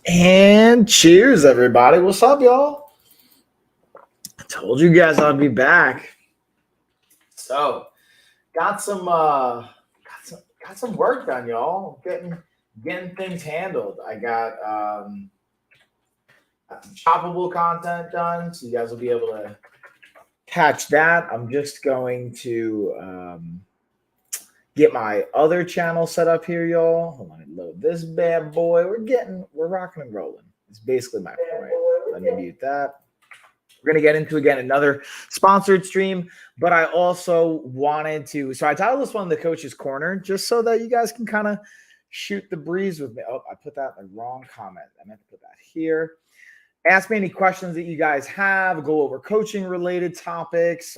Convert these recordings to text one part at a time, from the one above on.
And cheers, everybody. What's up, y'all? I told you guys I'd be back. So, got some got some work done, y'all. Getting things handled. Got some shoppable content done, so you guys will be able to catch that. I'm just going to get my other channel set up here, y'all. Hold on, load this bad boy. We're rocking and rolling. It's basically my point. Let me mute that. We're going to get into, again, another sponsored stream, but I also wanted to, so I titled this one The Coach's Corner, just so that you guys can kind of shoot the breeze with me. Oh, I put that in the wrong comment. I meant to put that here. Ask me any questions that you guys have, go over coaching related topics.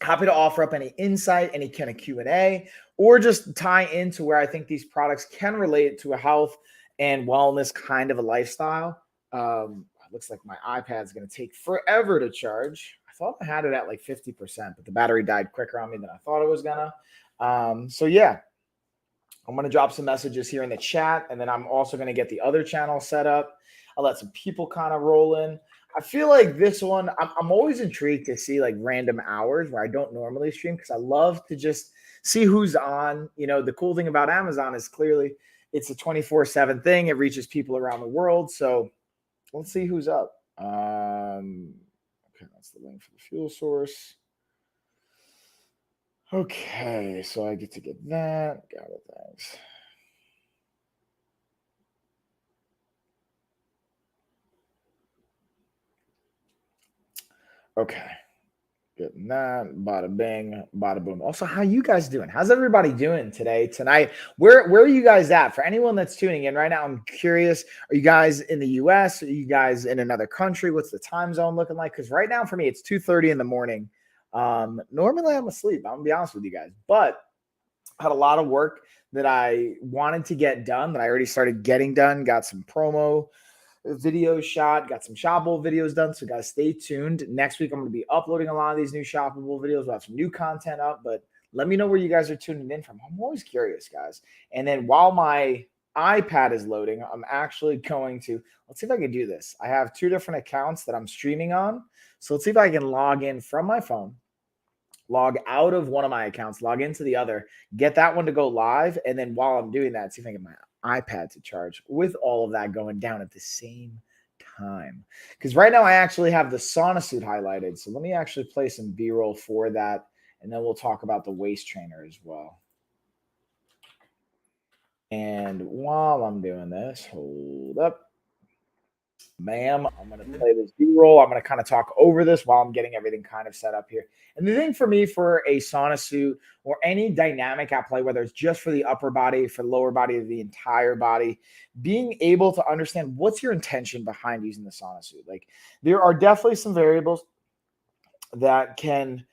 Happy to offer up any insight, any kind of Q&A, or just tie into where I think these products can relate to a health and wellness kind of a lifestyle. Looks like my iPad's going to take forever to charge. I thought I had it at like 50%, but the battery died quicker on me than I thought it was going to. So yeah, I'm going to drop some messages here in the chat, and then I'm also going to get the other channel set up. I'll let some people kind of roll in. I feel like this one, I'm always intrigued to see like random hours where I don't normally stream, because I love to just see who's on. You know, the cool thing about Amazon is clearly it's a 24/7 thing. It reaches people around the world. So let's see who's up. Okay, that's the link for the fuel source. Okay, so I get to get that. Got it, thanks. Okay, getting that. Bada bing, bada boom. Also, how you guys doing? How's everybody doing today, tonight? Where are you guys at? For anyone that's tuning in right now, I'm curious. Are you guys in the U.S.? Are you guys in another country? What's the time zone looking like? Because right now for me, it's 2:30 in the morning. Normally I'm asleep. I'm gonna be honest with you guys, but I had a lot of work that I wanted to get done that I already started getting done. Got some promo videos shot, got some shoppable videos done. So guys, stay tuned. Next week, I'm going to be uploading a lot of these new shoppable videos. We'll have some new content up, but let me know where you guys are tuning in from. I'm always curious, guys. And then while my iPad is loading, I'm actually going to, let's see if I can do this. I have two different accounts that I'm streaming on. So let's see if I can log in from my phone, log out of one of my accounts, log into the other, get that one to go live. And then while I'm doing that, see if I can get my iPad to charge with all of that going down at the same time. Because right now I actually have the sauna suit highlighted. So let me actually play some B-roll for that. And then we'll talk about the waist trainer as well. And while I'm doing this, hold up. Ma'am, I'm going to play this B-roll. I'm going to kind of talk over this while I'm getting everything kind of set up here. And the thing for me for a sauna suit or any dynamic at play, whether it's just for the upper body, for the lower body, the entire body, being able to understand what's your intention behind using the sauna suit. Like, there are definitely some variables that can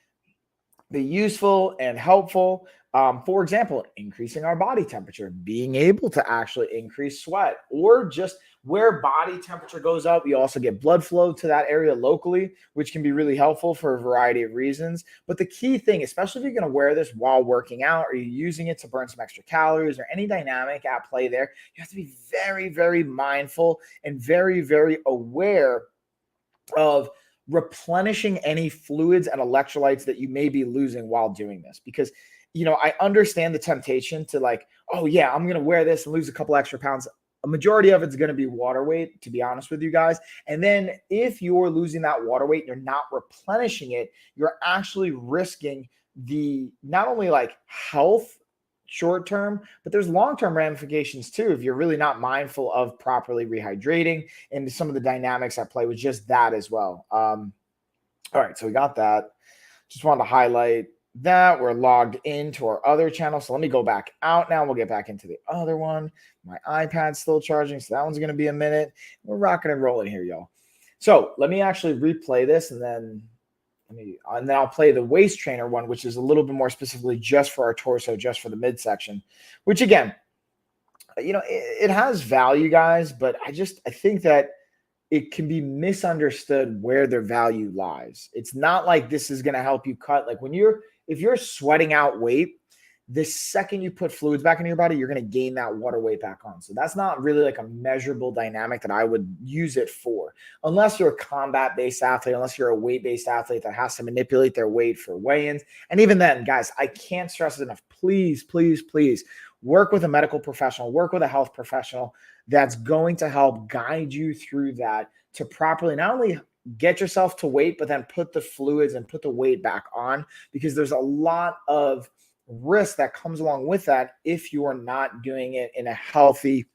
be useful and helpful. For example, increasing our body temperature, being able to actually increase sweat, or just where body temperature goes up, you also get blood flow to that area locally, which can be really helpful for a variety of reasons. But the key thing, especially if you're going to wear this while working out, or you're using it to burn some extra calories or any dynamic at play there, you have to be very, very mindful and very, very aware of replenishing any fluids and electrolytes that you may be losing while doing this. Because, you know, I understand the temptation to like, oh yeah, I'm going to wear this and lose a couple extra pounds. A majority of it's going to be water weight, to be honest with you guys. And then if you're losing that water weight and you're not replenishing it, you're actually risking the not only like health short term, but there's long-term ramifications too if you're really not mindful of properly rehydrating, and some of the dynamics at play with just that as well. All right, so we got that. Just wanted to highlight that we're logged into our other channel. So let me go back out now. We'll get back into the other one. My iPad's still charging, so that one's going to be a minute. We're rocking and rolling here, y'all. So let me actually replay this, and then I'll play the waist trainer one, which is a little bit more specifically just for our torso, just for the midsection, which again, you know, it has value, guys, but I think that it can be misunderstood where their value lies. It's not like this is going to help you cut. Like if you're sweating out weight, the second you put fluids back into your body, you're going to gain that water weight back on. So that's not really like a measurable dynamic that I would use it for, unless you're a combat-based athlete, unless you're a weight-based athlete that has to manipulate their weight for weigh-ins. And even then, guys, I can't stress it enough. Please, please, please work with a medical professional, work with a health professional that's going to help guide you through that to properly not only get yourself to weight, but then put the fluids and put the weight back on, because there's a lot of risk that comes along with that if you are not doing it in a healthy,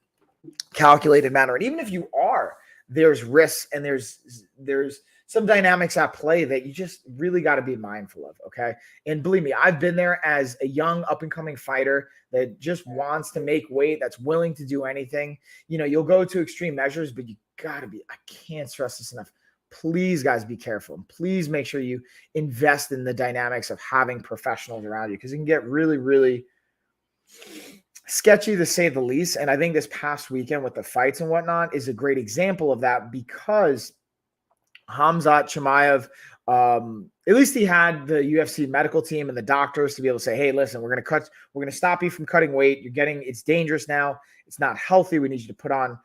calculated manner. And even if you are, there's risks and there's some dynamics at play that you just really got to be mindful of. Okay. And believe me, I've been there as a young up and coming fighter that just wants to make weight, that's willing to do anything. You know, you'll go to extreme measures, but you gotta be, I can't stress this enough. Please, guys, be careful. Please make sure you invest in the dynamics of having professionals around you, because it can get really, really sketchy to say the least. And I think this past weekend with the fights and whatnot is a great example of that, because Khamzat Chimaev, at least he had the UFC medical team and the doctors to be able to say, hey, listen, we're going to stop you from cutting weight. It's dangerous now. It's not healthy. We need you to put on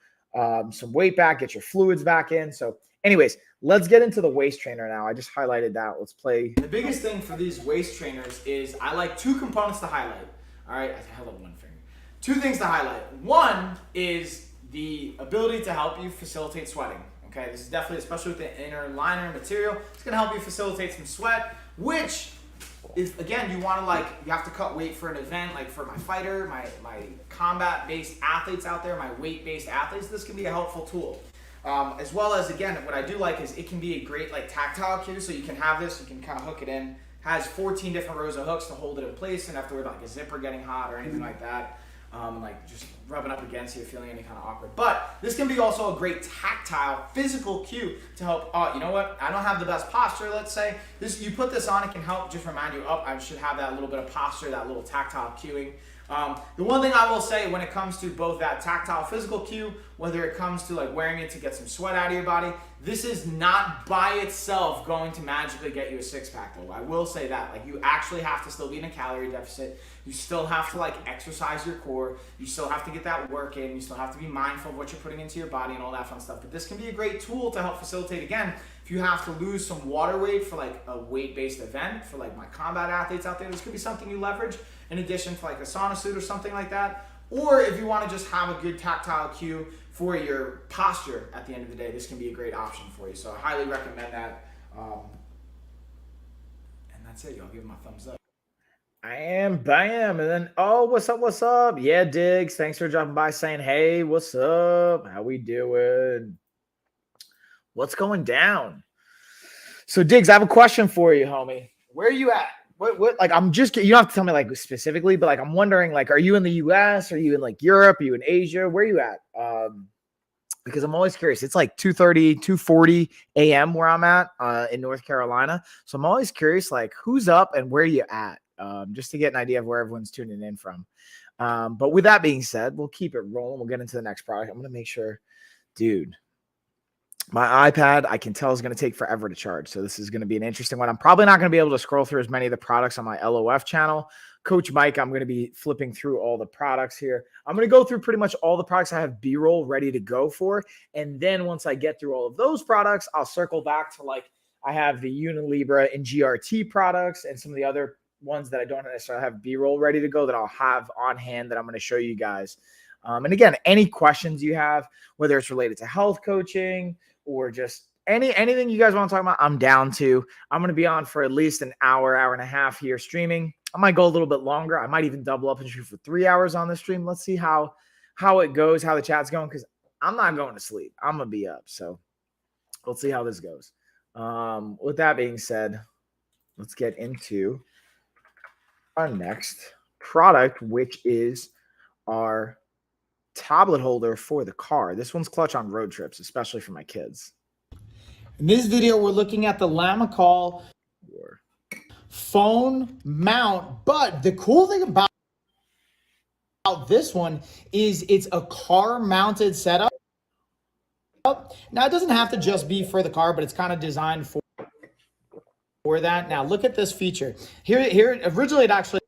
some weight back, get your fluids back in. So anyways, let's get into the waist trainer now. I just highlighted that. Let's play. The biggest thing for these waist trainers is I like two components to highlight. All right, I held up one finger. Two things to highlight. One is the ability to help you facilitate sweating. Okay, this is definitely, especially with the inner liner material, it's going to help you facilitate some sweat, which is, again, you have to cut weight for an event, like for my fighter, my combat-based athletes out there, my weight-based athletes. This can be a helpful tool. As well as, again, what I do like is it can be a great tactile cue, so you can have this, you can kind of hook it in. Has 14 different rows of hooks to hold it in place, and have to worry about a zipper getting hot or anything like that. Just rubbing up against you, feeling any kind of awkward. But this can be also a great tactile, physical cue to help, you know what, I don't have the best posture, let's say. You put this on, it can help just remind you, I should have that little bit of posture, that little tactile cueing. The one thing I will say when it comes to both that tactile physical cue, whether it comes to wearing it to get some sweat out of your body, this is not by itself going to magically get you a six-pack though. I will say that. You actually have to still be in a calorie deficit. You still have to exercise your core. You still have to get that work in. You still have to be mindful of what you're putting into your body and all that fun stuff. But this can be a great tool to help facilitate, again, if you have to lose some water weight for a weight-based event, for my combat athletes out there, this could be something you leverage in addition to a sauna suit or something like that. Or if you want to just have a good tactile cue for your posture at the end of the day, this can be a great option for you. So I highly recommend that. And that's it, y'all. Give them a thumbs up. Bam. And then, what's up? Yeah, Diggs. Thanks for dropping by saying, hey, what's up? How we doing? What's going down? So, Diggs, I have a question for you, homie. Where are you at? What I'm just, you don't have to tell me specifically, but I'm wondering, are you in the US? Are you in Europe? Are you in Asia? Where are you at? Because I'm always curious. It's 2:40 a.m. where I'm at in North Carolina. So I'm always curious, who's up and where you at, just to get an idea of where everyone's tuning in from. But with that being said, we'll keep it rolling. We'll get into the next product. I'm going to make sure, dude, my iPad, I can tell, is going to take forever to charge. So this is going to be an interesting one. I'm probably not going to be able to scroll through as many of the products on my LOF channel. Coach Mike, I'm going to be flipping through all the products here. I'm going to go through pretty much all the products I have B-roll ready to go for. And then once I get through all of those products, I'll circle back to I have the Unilibra and GRT products and some of the other ones that I don't necessarily have B-roll ready to go that I'll have on hand that I'm going to show you guys. And again, any questions you have, whether it's related to health coaching, or just anything you guys want to talk about, I'm down to. I'm going to be on for at least an hour and a half here streaming. I might go a little bit longer. I might even double up and shoot for 3 hours on the stream. Let's see how it goes, how the chat's going, because I'm not going to sleep. I'm going to be up. So let's see how this goes. With that being said, let's get into our next product, which is our tablet holder for the car. This one's clutch on road trips, especially for my kids. In this video, we're looking at the Lamicall phone mount, but the cool thing about this one is it's a car mounted setup. Now, it doesn't have to just be for the car, but it's kind of designed for that. Now, look at this feature. Here originally it actually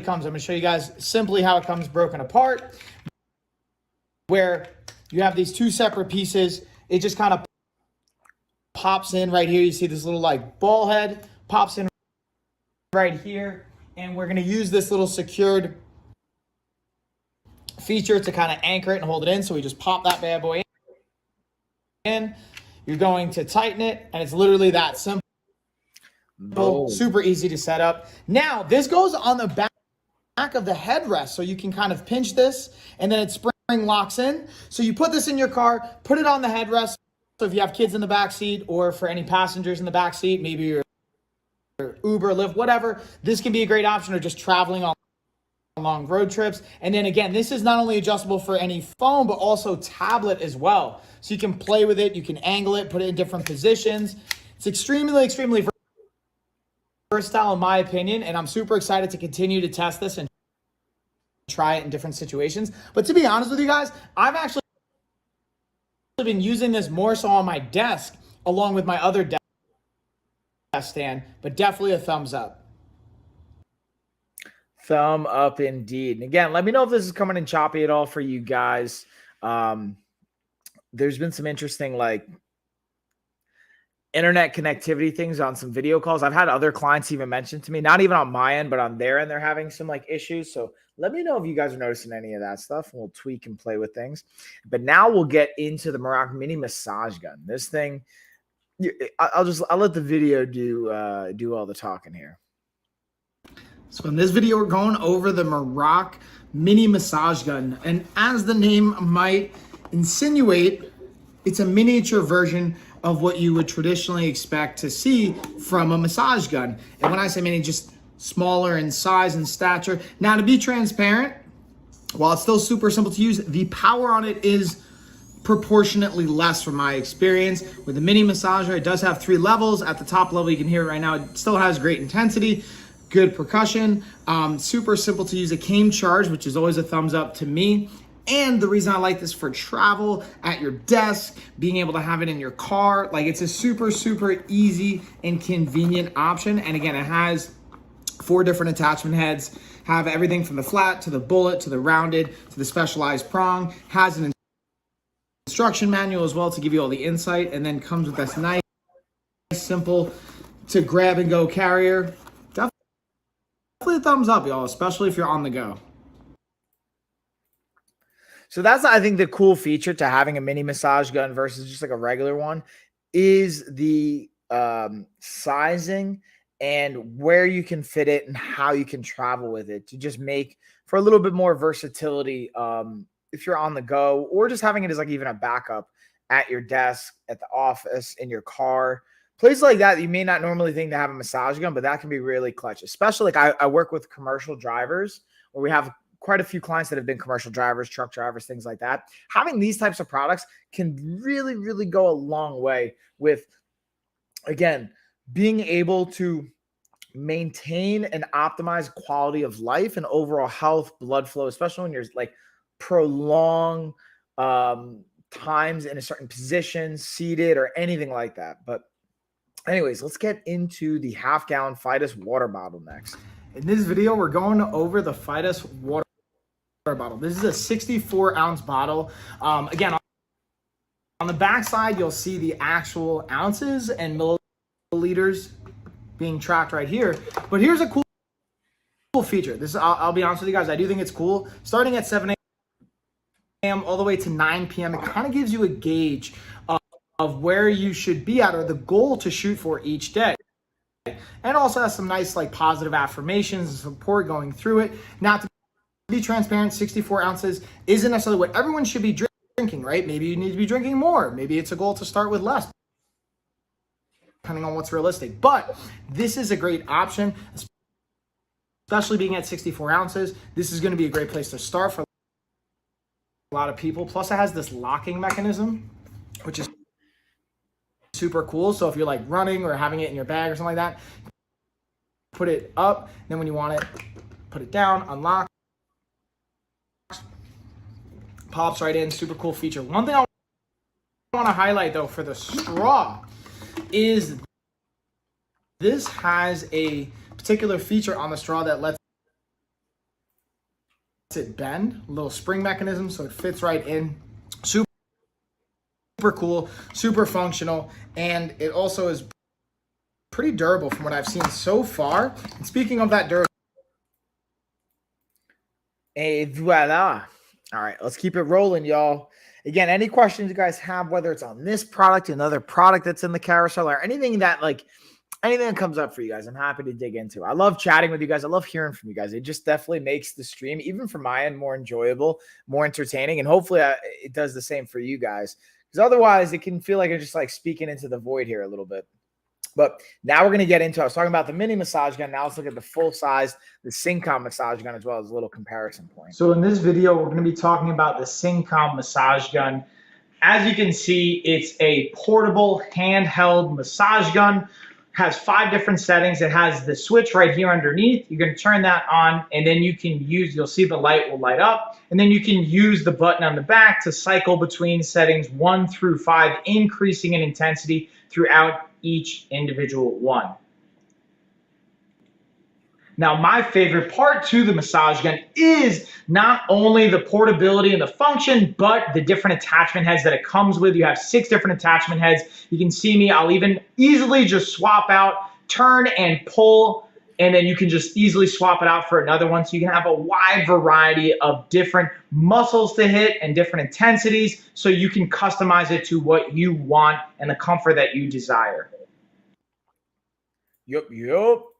comes. I'm going to show you guys simply how it comes broken apart, where you have these two separate pieces. It just kind of pops in right here. You see this little like ball head pops in right here. And we're going to use this little secured feature to kind of anchor it and hold it in. So we just pop that bad boy in. You're going to tighten it, and it's literally that simple. Boom. Super easy to set up. Now, this goes on the back of the headrest, so you can kind of pinch this, and then it spring locks in. So you put this in your car, put it on the headrest. So if you have kids in the back seat, or for any passengers in the back seat, maybe you're Uber, Lyft, whatever, this can be a great option, or just traveling on long road trips. And then again, this is not only adjustable for any phone, but also tablet as well. So you can play with it, you can angle it, put it in different positions. It's extremely versatile in my opinion, and I'm super excited to continue to test this and try it in different situations. But to be honest with you guys, I've actually been using this more so on my desk along with my other desk stand, but definitely a thumbs up. Thumb up indeed. And again, let me know if this is coming in choppy at all for you guys. There's been some interesting like internet connectivity things on some video calls. I've had other clients even mention to me, not even on my end, but on their end, they're having some like issues. So let me know if you guys are noticing any of that stuff, and we'll tweak and play with things. But now we'll get into the Merock Mini Massage Gun. This thing, I'll let the video do all the talking here. So in this video, we're going over the Merock Mini Massage Gun. And as the name might insinuate, it's a miniature version of what you would traditionally expect to see from a massage gun. And when I say mini, just smaller in size and stature. Now, to be transparent, while it's still super simple to use, the power on it is proportionately less from my experience. With the mini massager, it does have 3 levels. At the top level, you can hear it right now, it still has great intensity, good percussion, super simple to use. It came charged, which is always a thumbs up to me. And the reason I like this for travel, at your desk, being able to have it in your car, like it's a super easy and convenient option. And again, it has 4 different attachment heads, have everything from the flat to the bullet to the rounded to the specialized prong, has an instruction manual as well to give you all the insight, and then comes with this nice, simple to grab and go carrier. Definitely a thumbs up, y'all, especially if you're on the go. So that's, I think, the cool feature to having a mini massage gun versus just like a regular one is the sizing and where you can fit it and how you can travel with it to just make for a little bit more versatility if you're on the go, or just having it as like even a backup at your desk, at the office, in your car. Places like that, you may not normally think to have a massage gun, but that can be really clutch. Especially like I work with commercial drivers, where we have quite a few clients that have been commercial drivers, truck drivers, things like that. Having these types of products can really go a long way with, again, being able to maintain and optimize quality of life and overall health, blood flow, especially when you're like prolonged times in a certain position, seated or anything like that. But anyways, let's get into the half-gallon Fidus water bottle next. In this video, we're going over the Fidus water bottle. This is a 64-ounce bottle. Again, on the back side, you'll see the actual ounces and milliliters being tracked right here. But here's a cool feature. This, I'll be honest with you guys, I do think it's cool. Starting at 7 a.m. all the way to 9 p.m., it kind of gives you a gauge of where you should be at, or the goal to shoot for each day. And also has some nice like positive affirmations and support going through it. Now, to be transparent, 64 ounces isn't necessarily what everyone should be drinking, right? Maybe you need to be drinking more. Maybe it's a goal to start with less, depending on what's realistic. But this is a great option, especially being at 64 ounces. This is going to be a great place to start for a lot of people. Plus, it has this locking mechanism, which is super cool. So if you're like running or having it in your bag or something like that, put it up. Then when you want it, put it down, unlock, pops right in. Super cool feature. One thing I want to highlight though for the straw is this has a particular feature on the straw that lets it bend, a little spring mechanism, so it fits right in. Super cool, super functional, and it also is pretty durable from what I've seen so far. And speaking of that durability, Et voila. All right, let's keep it rolling, y'all. Again, any questions you guys have, whether it's on this product, another product that's in the carousel, or anything that comes up for you guys, I'm happy to dig into. I love chatting with you guys. I love hearing from you guys. It just definitely makes the stream, even from my end, more enjoyable, more entertaining, and hopefully it does the same for you guys. Because otherwise, it can feel like I'm just like speaking into the void here a little bit. But now we're going to get into, I was talking about the mini massage gun. Now let's look at the full size, the Syncom massage gun, as well as a little comparison point. so in this video, we're going to be talking about the Syncom massage gun. As you can see, it's a portable handheld massage gun. Has 5 different settings. It has the switch right here underneath. You're going to turn that on, and then you can you'll see the light will light up, and then you can use the button on the back to cycle between settings 1 through 5, increasing in intensity throughout each individual one. Now, my favorite part to the massage gun is not only the portability and the function, but the different attachment heads that it comes with. You have 6 different attachment heads. You can see me, I'll even easily just swap out, turn and pull, and then you can just easily swap it out for another one. So you can have a wide variety of different muscles to hit and different intensities, so you can customize it to what you want and the comfort that you desire. Yup.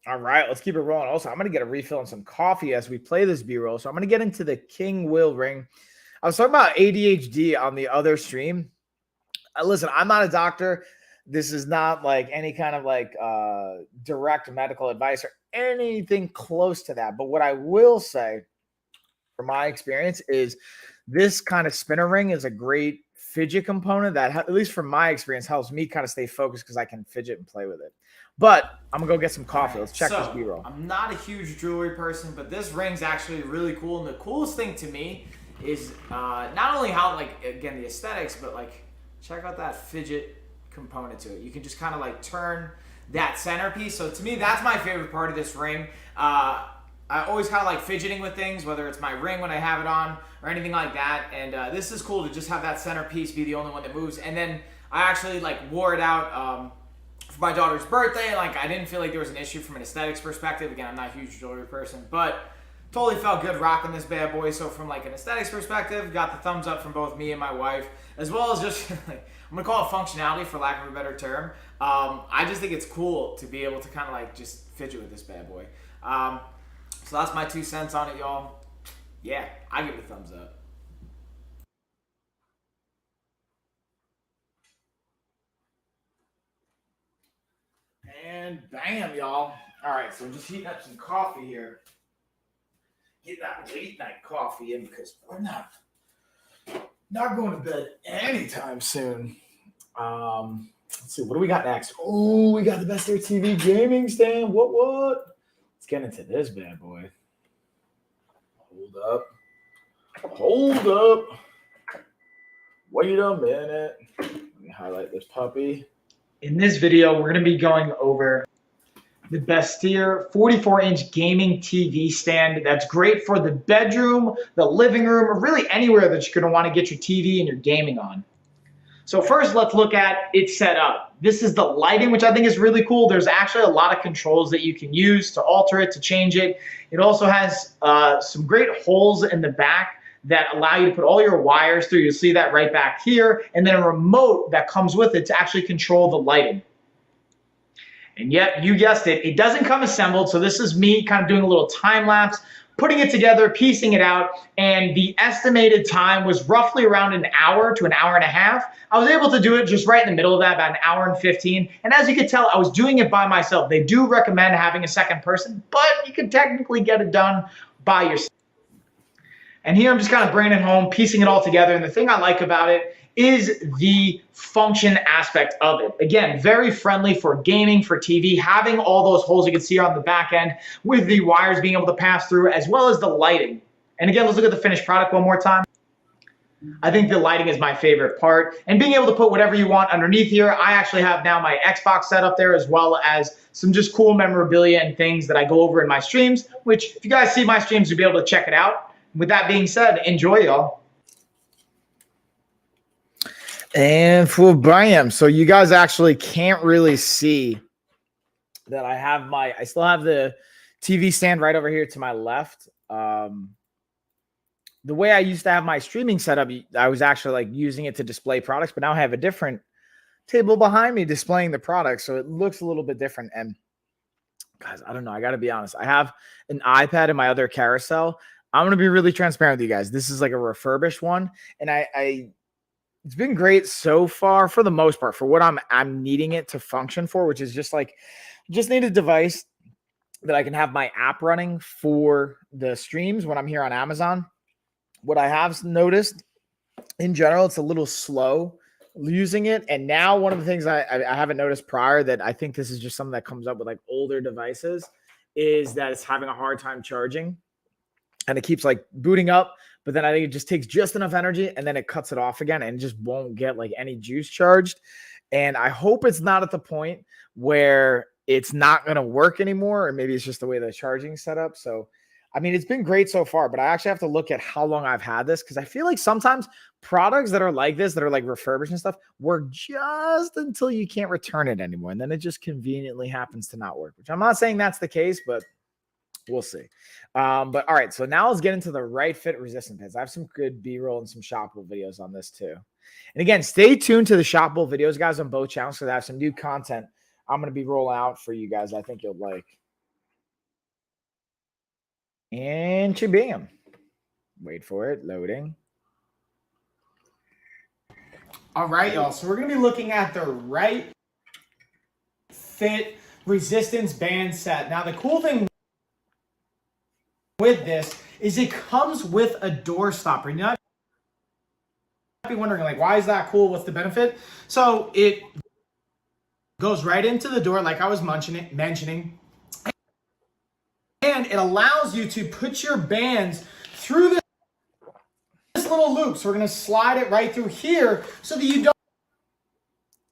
All right, let's keep it rolling. Also, I'm going to get a refill on some coffee as we play this B-roll. So I'm going to get into the King Will ring. I was talking about ADHD on the other stream. Listen, I'm not a doctor. This is not like any kind of like direct medical advice or anything close to that. But what I will say from my experience is this kind of spinner ring is a great fidget component that, at least from my experience, helps me kind of stay focused because I can fidget and play with it. But I'm going to go get some coffee. Let's check this B-roll. I'm not a huge jewelry person, but this ring's actually really cool. And the coolest thing to me is not only how, like, again, the aesthetics, but, like, check out that fidget component to it. You can just kind of, like, turn that centerpiece. So to me, that's my favorite part of this ring. I always kind of like fidgeting with things, whether it's my ring when I have it on or anything like that. And this is cool to just have that centerpiece be the only one that moves. And then I actually, like, wore it out for my daughter's birthday. Like, I didn't feel like there was an issue from an aesthetics perspective. Again, I'm not a huge jewelry person, but totally felt good rocking this bad boy. So from like an aesthetics perspective, got the thumbs up from both me and my wife, as well as just like, I'm gonna call it functionality for lack of a better term. I just think it's cool to be able to kind of like just fidget with this bad boy. So that's my 2 cents on it, y'all. Yeah, I give it a thumbs up. And bam, y'all. All right, so just heating up some coffee here. Get that late night coffee in because we're not going to bed anytime soon. Let's see, what do we got next? Oh, we got the Best Air TV gaming stand. What? Let's get into this bad boy. Hold up. Wait a minute. Let me highlight this puppy. In this video, we're going to be going over the Bestier 44-inch gaming TV stand that's great for the bedroom, the living room, or really anywhere that you're going to want to get your TV and your gaming on. So first, let's look at its setup. This is the lighting, which I think is really cool. There's actually a lot of controls that you can use to alter it, to change it. It also has some great holes in the back that allow you to put all your wires through. You'll see that right back here. And then a remote that comes with it to actually control the lighting. And yet, you guessed it, it doesn't come assembled. So this is me kind of doing a little time lapse, putting it together, piecing it out. And the estimated time was roughly around an hour to an hour and a half. I was able to do it just right in the middle of that, about an hour and 15. And as you can tell, I was doing it by myself. They do recommend having a second person, but you can technically get it done by yourself. And here I'm just kind of bringing it home, piecing it all together. And the thing I like about it is the function aspect of it. Again, very friendly for gaming, for TV, having all those holes you can see on the back end with the wires being able to pass through, as well as the lighting. And again, let's look at the finished product one more time. I think the lighting is my favorite part. And being able to put whatever you want underneath here. I actually have now my Xbox set up there, as well as some just cool memorabilia and things that I go over in my streams, which if you guys see my streams, you'll be able to check it out. with that being said, enjoy, y'all. And for Bam, so you guys actually can't really see that I still have the TV stand right over here to my left. The way I used to have my streaming setup, I was actually like using it to display products, but now I have a different table behind me displaying the products. So it looks a little bit different. And guys, I don't know. I got to be honest. I have an iPad in my other carousel. I'm going to be really transparent with you guys. This is like a refurbished one. And it's been great so far for the most part for what I'm needing it to function for, which is just need a device that I can have my app running for the streams when I'm here on Amazon. What I have noticed in general, it's a little slow using it. And now one of the things I haven't noticed prior that I think this is just something that comes up with like older devices is that it's having a hard time charging. And it keeps like booting up, but then I think it just takes just enough energy and then it cuts it off again and just won't get like any juice charged. And I hope it's not at the point where it's not going to work anymore, or maybe it's just the way the charging set up. So, I mean, it's been great so far, but I actually have to look at how long I've had this because I feel like sometimes products that are like this, that are like refurbished and stuff, work just until you can't return it anymore. And then it just conveniently happens to not work, which I'm not saying that's the case, but we'll see. But all right, so now let's get into the Right Fit resistance bands. I have some good B-roll and some shoppable videos on this too. And again, stay tuned to the shoppable videos, guys, on both channels because I have some new content I'm going to be rolling out for you guys I think you'll like. And shabam. Wait for it. Loading. All right, y'all. So we're going to be looking at the Right Fit resistance band set. Now, the cool thing with this is it comes with a door stopper. You might be wondering, like, why is that cool? What's the benefit? So it goes right into the door, like I was mentioning, and it allows you to put your bands through this little loop. So we're going to slide it right through here so that you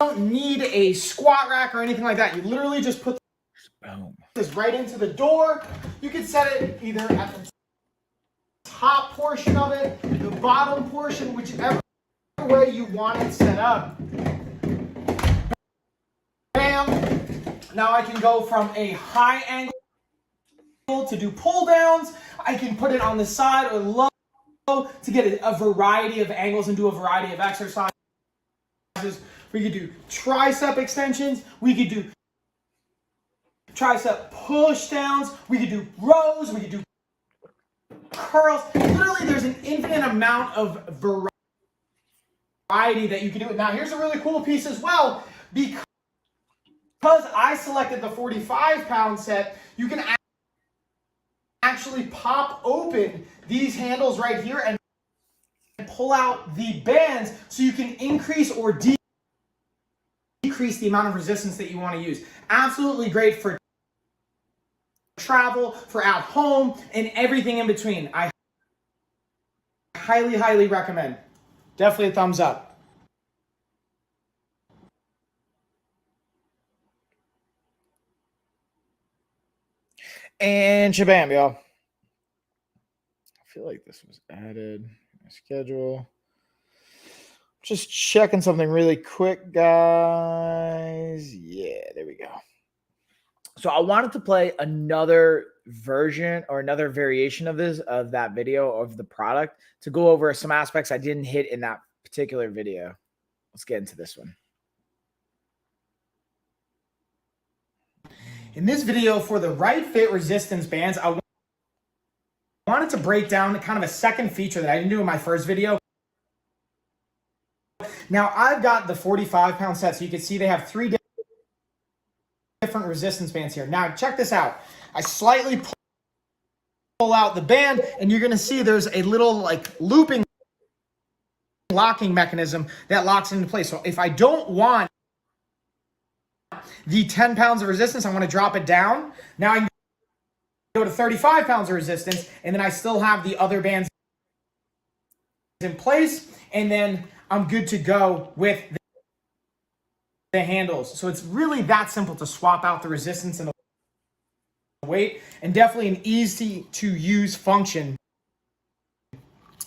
don't need a squat rack or anything like that. You literally just put this right into the door. You can set it either at the top portion of it, the bottom portion, whichever way you want it set up. Bam. Now I can go from a high angle to do pull downs. I can put it on the side or low to get a variety of angles and do a variety of exercises. We could do tricep extensions. We could do tricep push downs. We could do rows. We could do curls. Literally, there's an infinite amount of variety that you can do. Now, here's a really cool piece as well. Because I selected the 45-pound set, you can actually pop open these handles right here and pull out the bands so you can increase or decrease the amount of resistance that you want to use. Absolutely great for travel, for at home, and everything in between. I highly, highly recommend. Definitely a thumbs up. And shabam, y'all. I feel like this was added. My schedule. Just checking something really quick, guys. Yeah, there we go. So I wanted to play another version or another variation of that video of the product to go over some aspects I didn't hit in that particular video. Let's get into this one. In this video for the Right Fit resistance bands, I wanted to break down kind of a second feature that I didn't do in my first video. Now, I've got the 45-pound set, so you can see they have 3 different resistance bands here. Now, check this out. I slightly pull out the band, and you're going to see there's a little like looping locking mechanism that locks into place. So if I don't want the 10 pounds of resistance, I want to drop it down. Now I can go to 35 pounds of resistance, and then I still have the other bands in place, and then I'm good to go with the handles. So it's really that simple to swap out the resistance and the weight, and definitely an easy to use function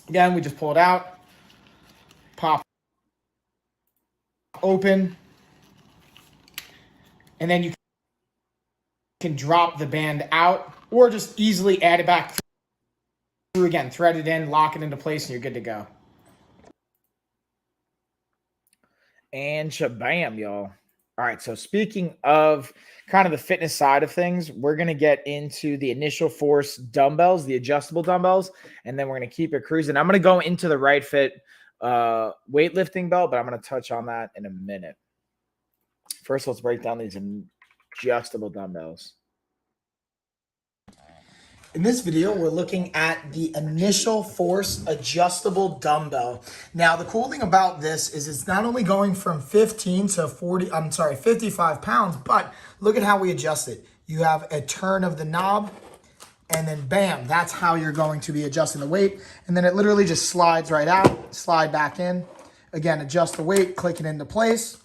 Again, we just pull it out, pop open, and then you can drop the band out or just easily add it back through again, thread it in, lock it into place, and you're good to go. And shabam, y'all. All right, so speaking of kind of the fitness side of things, we're going to get into the initial force dumbbells, the adjustable dumbbells, and then we're going to keep it cruising. I'm going to go into the Right Fit weightlifting belt, but I'm going to touch on that in a minute. First, let's break down these adjustable dumbbells. In this video, we're looking at the initial force adjustable dumbbell. Now, the cool thing about this is it's not only going from 55 pounds, but look at how we adjust it. You have a turn of the knob, and then bam, that's how you're going to be adjusting the weight. And then it literally just slides right out, slide back in. Again, adjust the weight, click it into place.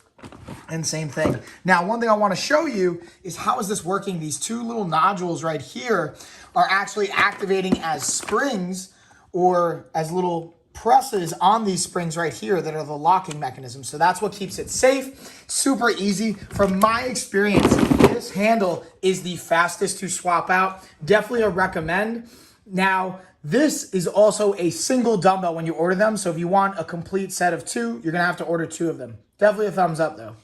And same thing. Now, one thing I want to show you is how is this working? These two little nodules right here are actually activating as springs or as little presses on these springs right here that are the locking mechanism. So that's what keeps it safe, super easy. From my experience, this handle is the fastest to swap out. Definitely a recommend. Now, this is also a single dumbbell when you order them. So if you want a complete set of two, you're going to have to order two of them. Definitely a thumbs up, though.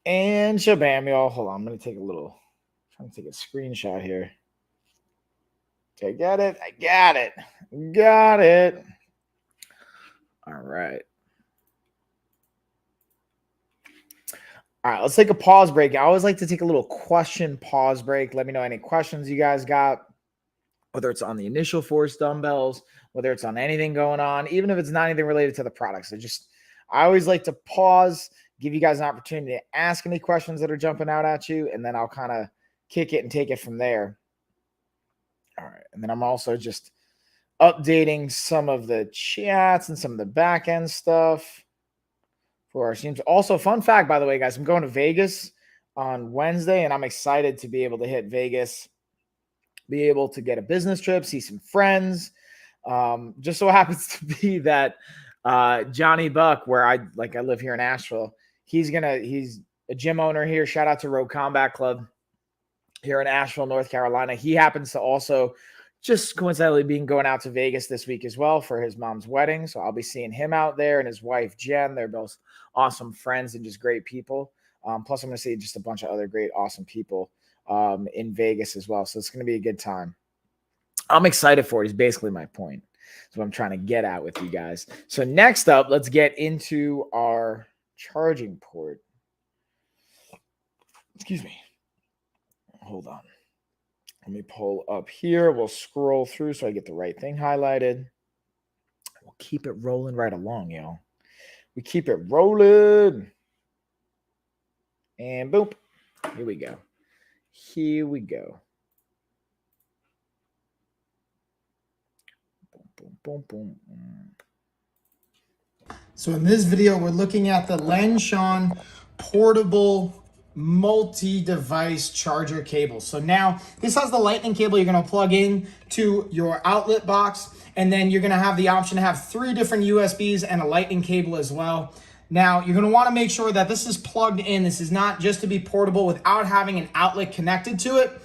And shabam, y'all. Hold on. I'm going to take trying to take a screenshot here. Okay, got it. I got it. Got it. All right. All right, let's take a pause break. I always like to take a little question pause break. Let me know any questions you guys got, whether it's on the initial force dumbbells, whether it's on anything going on, even if it's not anything related to the products. I always like to pause, give you guys an opportunity to ask any questions that are jumping out at you, and then I'll kind of kick it and take it from there. All right, and then I'm also just updating some of the chats and some of the back end stuff for our teams. Also, fun fact, by the way, guys, I'm going to Vegas on Wednesday, and I'm excited to be able to hit Vegas, be able to get a business trip, see some friends. Just so happens to be that Johnny Buck, where I live here in Asheville, he's a gym owner here. Shout out to Road Combat Club here in Asheville, North Carolina. He happens to also just coincidentally going out to Vegas this week as well for his mom's wedding. So I'll be seeing him out there and his wife, Jen. They're both awesome friends and just great people. Plus, I'm going to see just a bunch of other great, awesome people in Vegas as well. So it's going to be a good time. I'm excited for it is basically my point. That's what I'm trying to get at with you guys. So next up, let's get into our charging port. Excuse me. Hold on. Let me pull up here. We'll scroll through so I get the right thing highlighted. We'll keep it rolling right along, y'all. We keep it rolling. And boom. Here we go. Here we go. Boom, boom, boom, boom. So in this video, we're looking at the Lenshan portable multi-device charger cable. So now this has the lightning cable you're going to plug in to your outlet box, and then you're going to have the option to have 3 different USBs and a lightning cable as well. Now you're going to want to make sure that this is plugged in. This is not just to be portable without having an outlet connected to it,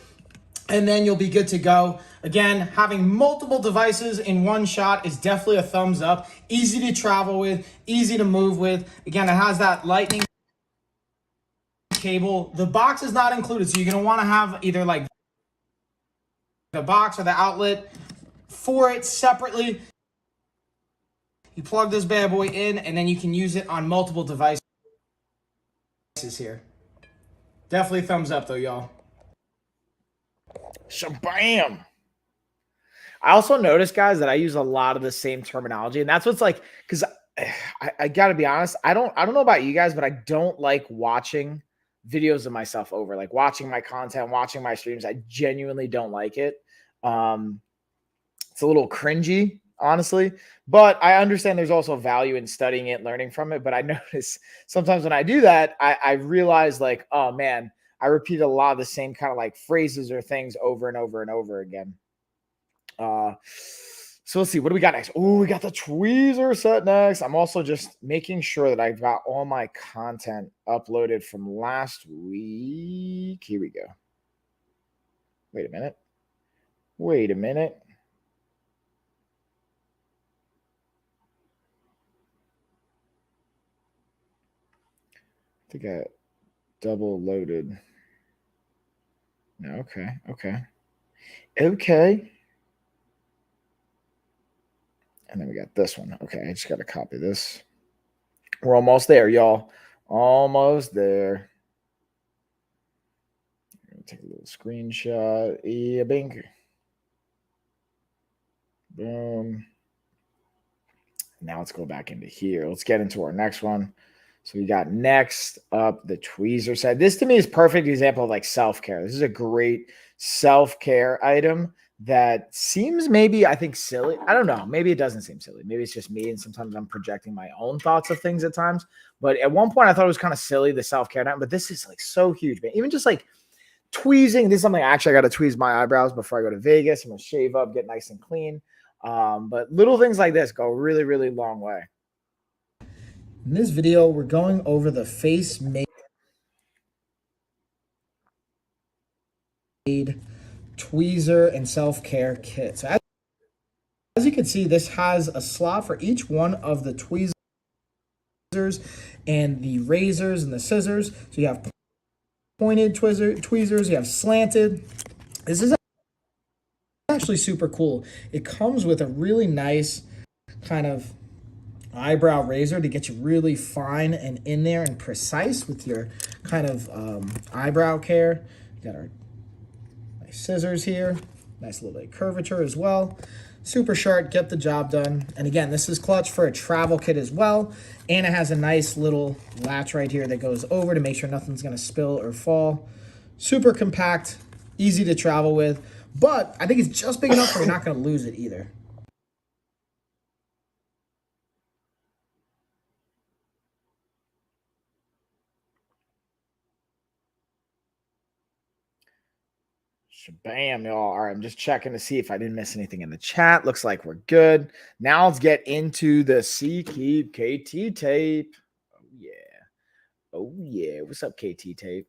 and then you'll be good to go. Again, having multiple devices in one shot is definitely a thumbs up. Easy to travel with, easy to move with. Again, it has that lightning cable. The box is not included, so you're going to want to have either like the box or the outlet for it separately. You plug this bad boy in, and then you can use it on multiple devices here. Definitely thumbs up though, y'all. Shabam. I also noticed, guys, that I use a lot of the same terminology, and that's what's like, because I gotta be honest, I don't know about you guys, but I don't like watching videos of myself over, like watching my content, watching my streams. I genuinely don't like it. It's a little cringy, honestly, but I understand there's also value in studying it, learning from it. But I notice sometimes when I do that, I realize like, oh man, I repeat a lot of the same kind of like phrases or things over and over and over again. So So let's see, what do we got next? Oh, we got the tweezer set next. I'm also just making sure that I've got all my content uploaded from last week. Here we go. Wait a minute. Wait a minute. I think I double loaded. No, okay. Okay. And then we got this one. Okay, I just got to copy this. We're almost there, y'all. Almost there. Take a little screenshot. Yeah, bing. Boom. Now let's go back into here. Let's get into our next one. So we got next up the tweezer set. This to me is perfect example of like self-care. This is a great self-care item that seems maybe, I think, silly. I don't know. Maybe it doesn't seem silly. Maybe it's just me, and sometimes I'm projecting my own thoughts of things at times. But at one point I thought it was kind of silly, the self-care item, but this is like so huge, man. Even just like tweezing. This is something actually I got to tweeze my eyebrows before I go to Vegas. I'm going to shave up, get nice and clean. But little things like this go really, really long way. In this video, we're going over the Face Made tweezer and self-care kit. So as you can see, this has a slot for each one of the tweezers and the razors and the scissors. So you have pointed tweezers, you have slanted. This is actually super cool. It comes with a really nice kind of eyebrow razor to get you really fine and in there and precise with your kind of eyebrow care. We got our nice scissors here, nice little bit of curvature as well. Super sharp, get the job done. And again, this is clutch for a travel kit as well. And it has a nice little latch right here that goes over to make sure nothing's gonna spill or fall. Super compact, easy to travel with, but I think it's just big enough where you're not gonna lose it either. Bam, y'all. All right, I'm just checking to see if I didn't miss anything in the chat. Looks like we're good. Now let's get into the SeaKeep KT tape. Oh, yeah. Oh, yeah. What's up, KT tape?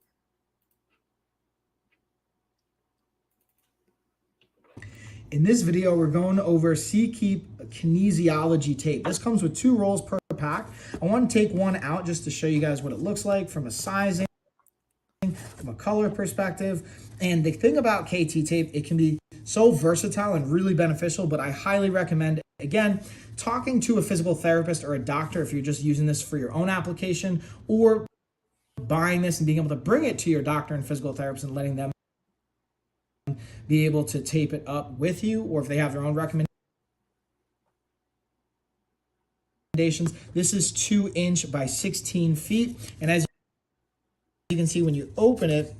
In this video, we're going over SeaKeep kinesiology tape. This comes with 2 rolls per pack. I want to take one out just to show you guys what it looks like from a sizing, from a color perspective. And the thing about KT tape, it can be so versatile and really beneficial, but I highly recommend, again, talking to a physical therapist or a doctor if you're just using this for your own application, or buying this and being able to bring it to your doctor and physical therapist and letting them be able to tape it up with you, or if they have their own recommendations. This is 2" by 16 feet. And as you can see, when you open it,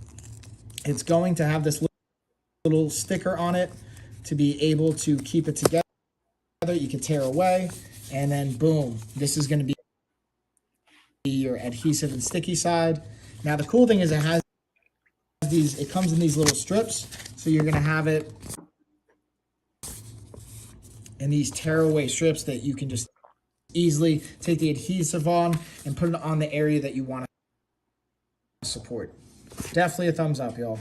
it's going to have this little sticker on it to be able to keep it together. You can tear away, and then boom, this is going to be your adhesive and sticky side. Now the cool thing is it comes in these little strips, so you're going to have it in these tearaway strips that you can just easily take the adhesive on and put it on the area that you want to support. Definitely a thumbs up, y'all.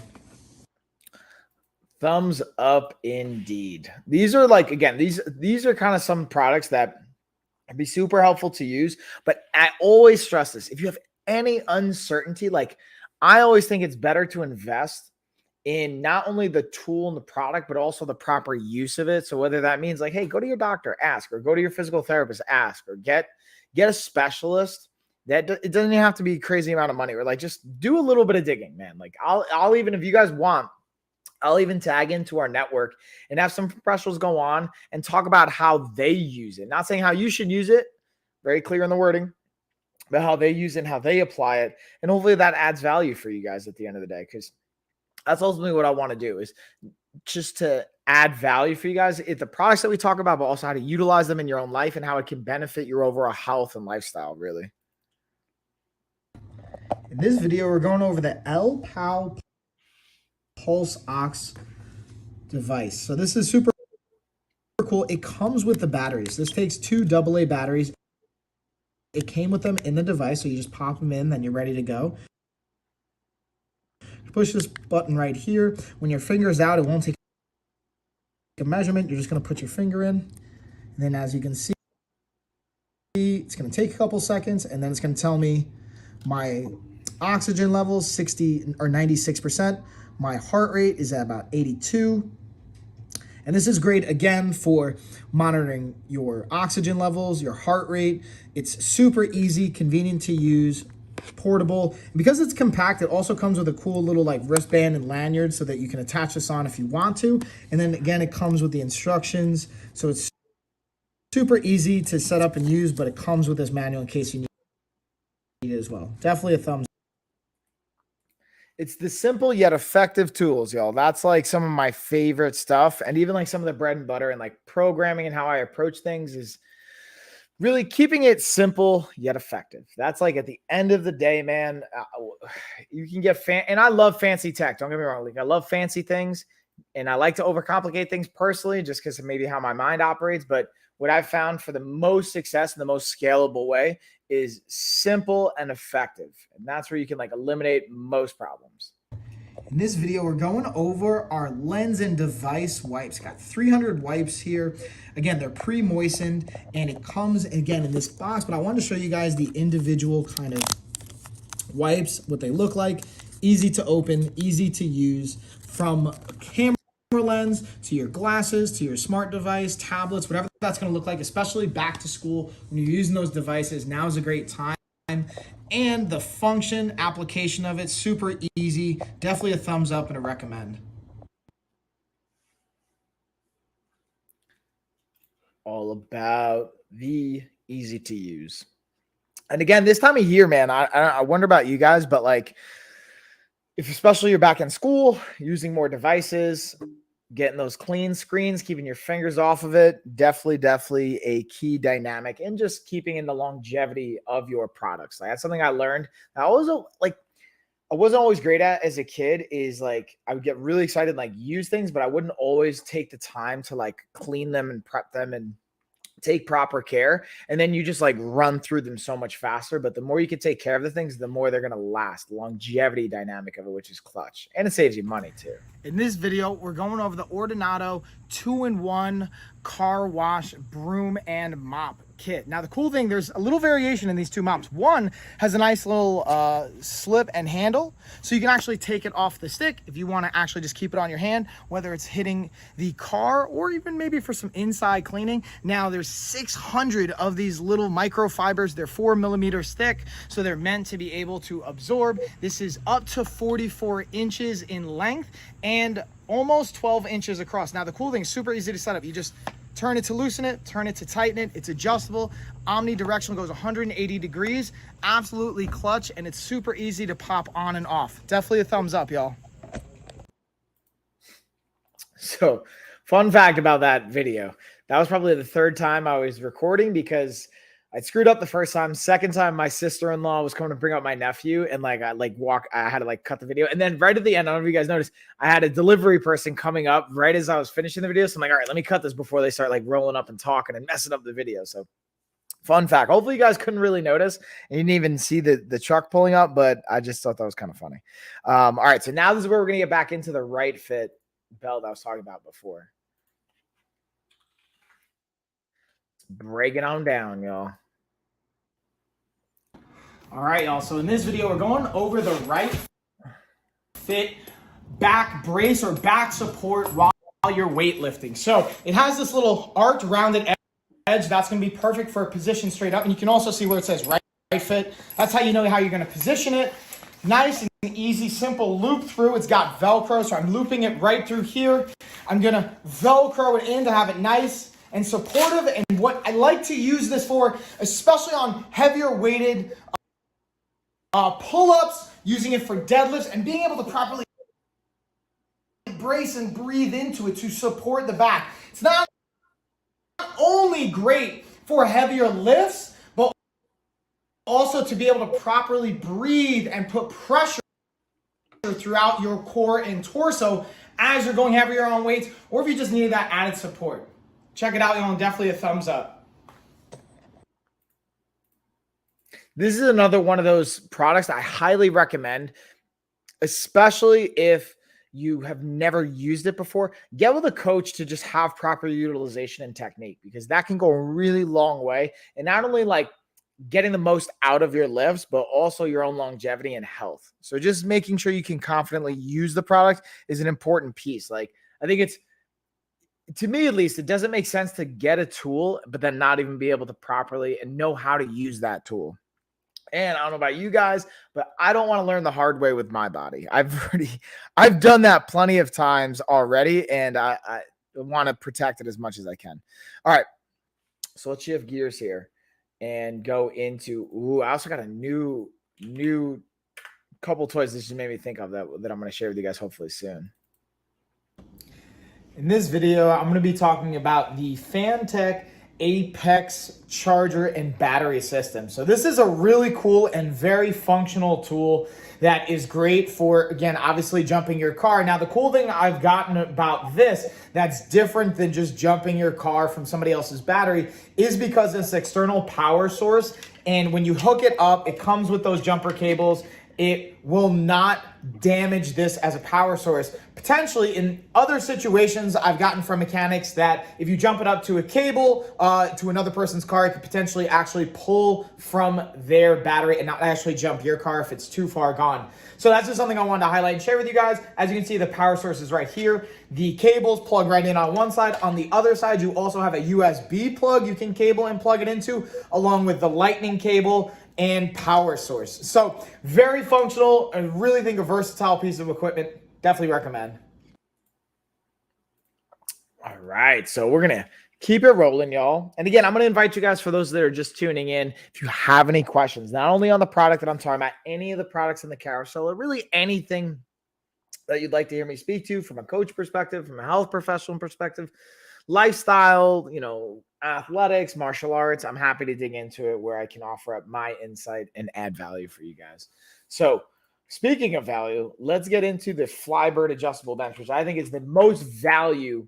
Thumbs up indeed. These are like, again, these are kind of some products that would be super helpful to use, but I always stress this. If you have any uncertainty, like I always think it's better to invest in not only the tool and the product, but also the proper use of it. So whether that means like, hey, go to your doctor, ask, or go to your physical therapist, ask, or get a specialist. That it doesn't even have to be a crazy amount of money, or like just do a little bit of digging, man. Like I'll even, if you guys want, I'll even tag into our network and have some professionals go on and talk about how they use it. Not saying how you should use it, very clear in the wording, but how they use it and how they apply it. And hopefully that adds value for you guys at the end of the day, because that's ultimately what I want to do, is just to add value for you guys. It's the products that we talk about, but also how to utilize them in your own life and how it can benefit your overall health and lifestyle, really. In this video, we're going over the L-POW Pulse Ox device. So this is super cool. cool. It comes with the batteries. This takes 2 AA batteries. It came with them in the device, so you just pop them in, then you're ready to go. Push this button right here. When your finger is out, it won't take a measurement. You're just going to put your finger in. And then as you can see, it's going to take a couple seconds, and then it's going to tell me my oxygen levels, 60 or 96%. My heart rate is at about 82. And this is great, again, for monitoring your oxygen levels, your heart rate. It's super easy, convenient to use, portable. And because it's compact, it also comes with a cool little like wristband and lanyard so that you can attach this on if you want to. And then again, it comes with the instructions. So it's super easy to set up and use, but it comes with this manual in case you need it as well. Definitely a thumbs up. It's the simple yet effective tools, y'all. That's like some of my favorite stuff. And even like some of the bread and butter and like programming and how I approach things is really keeping it simple yet effective. That's like at the end of the day, man, you can get and I love fancy tech. Don't get me wrong. Like I love fancy things and I like to overcomplicate things personally just because of maybe how my mind operates. But what I've found for the most success and the most scalable way is simple and effective. And that's where you can like eliminate most problems. In this video, we're going over our lens and device wipes. Got 300 wipes here. Again, they're pre-moistened and it comes again in this box, but I wanted to show you guys the individual kind of wipes, what they look like. Easy to open, easy to use, from camera lens to your glasses to your smart device, tablets, whatever that's going to look like, especially back to school when you're using those devices. Now is a great time. And the function application of it, super easy. Definitely a thumbs up and a recommend. All about the easy to use. And again, this time of year, man, I wonder about you guys, but like if especially you're back in school, using more devices, getting those clean screens, keeping your fingers off of it, definitely a key dynamic and just keeping in the longevity of your products. Like that's something I learned. I wasn't always great at as a kid is like, I would get really excited and like use things, but I wouldn't always take the time to like clean them and prep them and take proper care. And then you just like run through them so much faster. But the more you can take care of the things, the more they're going to last. The longevity dynamic of it, which is clutch. And it saves you money too. In this video, we're going over the Ordinato 2-in-1 car wash broom and mop kit. Now the cool thing, there's a little variation in these two mops. One has a nice little slip and handle, so you can actually take it off the stick if you want to actually just keep it on your hand, whether it's hitting the car or even maybe for some inside cleaning. Now there's 600 of these little microfibers. They're 4 millimeters thick, so they're meant to be able to absorb. This is up to 44 inches in length and almost 12 inches across. Now the cool thing is super easy to set up. You just turn it to loosen it, turn it to tighten it. It's adjustable, omnidirectional, goes 180 degrees, absolutely clutch, and it's super easy to pop on and off. Definitely a thumbs up, y'all. So fun fact about that video, that was probably the third time I was recording because I screwed up the first time. Second time, my sister-in-law was coming to bring up my nephew, and I had to cut the video. And then right at the end, I don't know if you guys noticed, I had a delivery person coming up right as I was finishing the video. So I'm like, all right, let me cut this before they start like rolling up and talking and messing up the video. So fun fact. Hopefully you guys couldn't really notice and you didn't even see the truck pulling up, but I just thought that was kind of funny. All right, so now this is where we're going to get back into the right fit belt I was talking about before. Break it on down, y'all. All right, y'all. So in this video, we're going over the right fit back brace or back support while you're weightlifting. So it has this little arched, rounded edge. That's going to be perfect for a position straight up. And you can also see where it says right fit. That's how you know how you're going to position it. Nice and easy, simple loop through. It's got Velcro, so I'm looping it right through here. I'm going to Velcro it in to have it nice and supportive. And what I like to use this for, especially on heavier weighted pull-ups, using it for deadlifts, and being able to properly brace and breathe into it to support the back. It's not only great for heavier lifts, but also to be able to properly breathe and put pressure throughout your core and torso as you're going heavier on weights, or if you just need that added support. Check it out, y'all, and definitely a thumbs up. This is another one of those products I highly recommend, especially if you have never used it before. Get with a coach to just have proper utilization and technique, because that can go a really long way. And not only like getting the most out of your lifts, but also your own longevity and health. So just making sure you can confidently use the product is an important piece. Like, I think it's, to me at least, it doesn't make sense to get a tool, but then not even be able to properly and know how to use that tool. And I don't know about you guys, but I don't want to learn the hard way with my body. I've done that plenty of times already, and I want to protect it as much as I can. All right, so let's shift gears here and go into. I also got a new couple toys that just made me think of that I'm going to share with you guys hopefully soon. In this video, I'm going to be talking about the Phanteks Apex charger and battery system. So this is a really cool and very functional tool that is great for, again, obviously jumping your car. Now, the cool thing I've gotten about this that's different than just jumping your car from somebody else's battery is because it's external power source. And when you hook it up, it comes with those jumper cables. It will not damage this as a power source. Potentially in other situations, I've gotten from mechanics that if you jump it up to a cable to another person's car, it could potentially actually pull from their battery and not actually jump your car if it's too far gone. So that's just something I wanted to highlight and share with you guys. As you can see, the power source is right here. The cables plug right in on one side. On the other side, you also have a USB plug you can cable and plug it into, along with the lightning cable and power source. So very functional. I really think a versatile piece of equipment. Definitely recommend. All right, so we're gonna keep it rolling, y'all. And again, I'm gonna invite you guys, for those that are just tuning in, if you have any questions, not only on the product that I'm talking about, any of the products in the carousel, or really anything that you'd like to hear me speak to from a coach perspective, from a health professional perspective, lifestyle, athletics, martial arts, I'm happy to dig into it where I can offer up my insight and add value for you guys. So speaking of value, let's get into the Flybird adjustable bench, which I think is the most value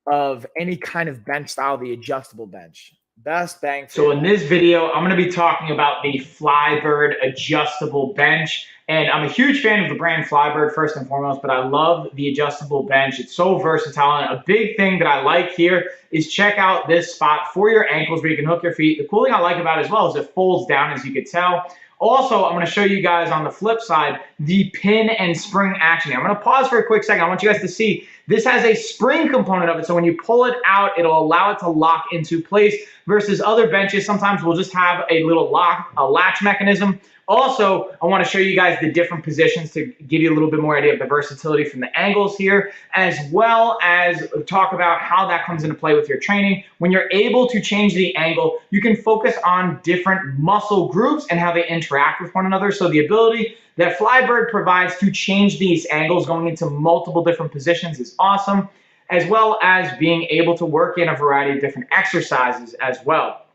of any kind of bench style, the adjustable bench. Best bang. So in this video, I'm going to be talking about the Flybird adjustable bench. And I'm a huge fan of the brand Flybird first and foremost, but I love the adjustable bench. It's so versatile. And a big thing that I like here is check out this spot for your ankles where you can hook your feet. The cool thing I like about it as well is it folds down, as you could tell. Also, I'm going to show you guys on the flip side the pin and spring action. I'm going to pause for a quick second. I want you guys to see this has a spring component of it. So when you pull it out, it'll allow it to lock into place versus other benches. Sometimes we'll just have a little latch mechanism. Also, I want to show you guys the different positions to give you a little bit more idea of the versatility from the angles here, as well as talk about how that comes into play with your training. When you're able to change the angle, you can focus on different muscle groups and how they interact with one another. So the ability that Flybird provides to change these angles going into multiple different positions is awesome, as well as being able to work in a variety of different exercises as well.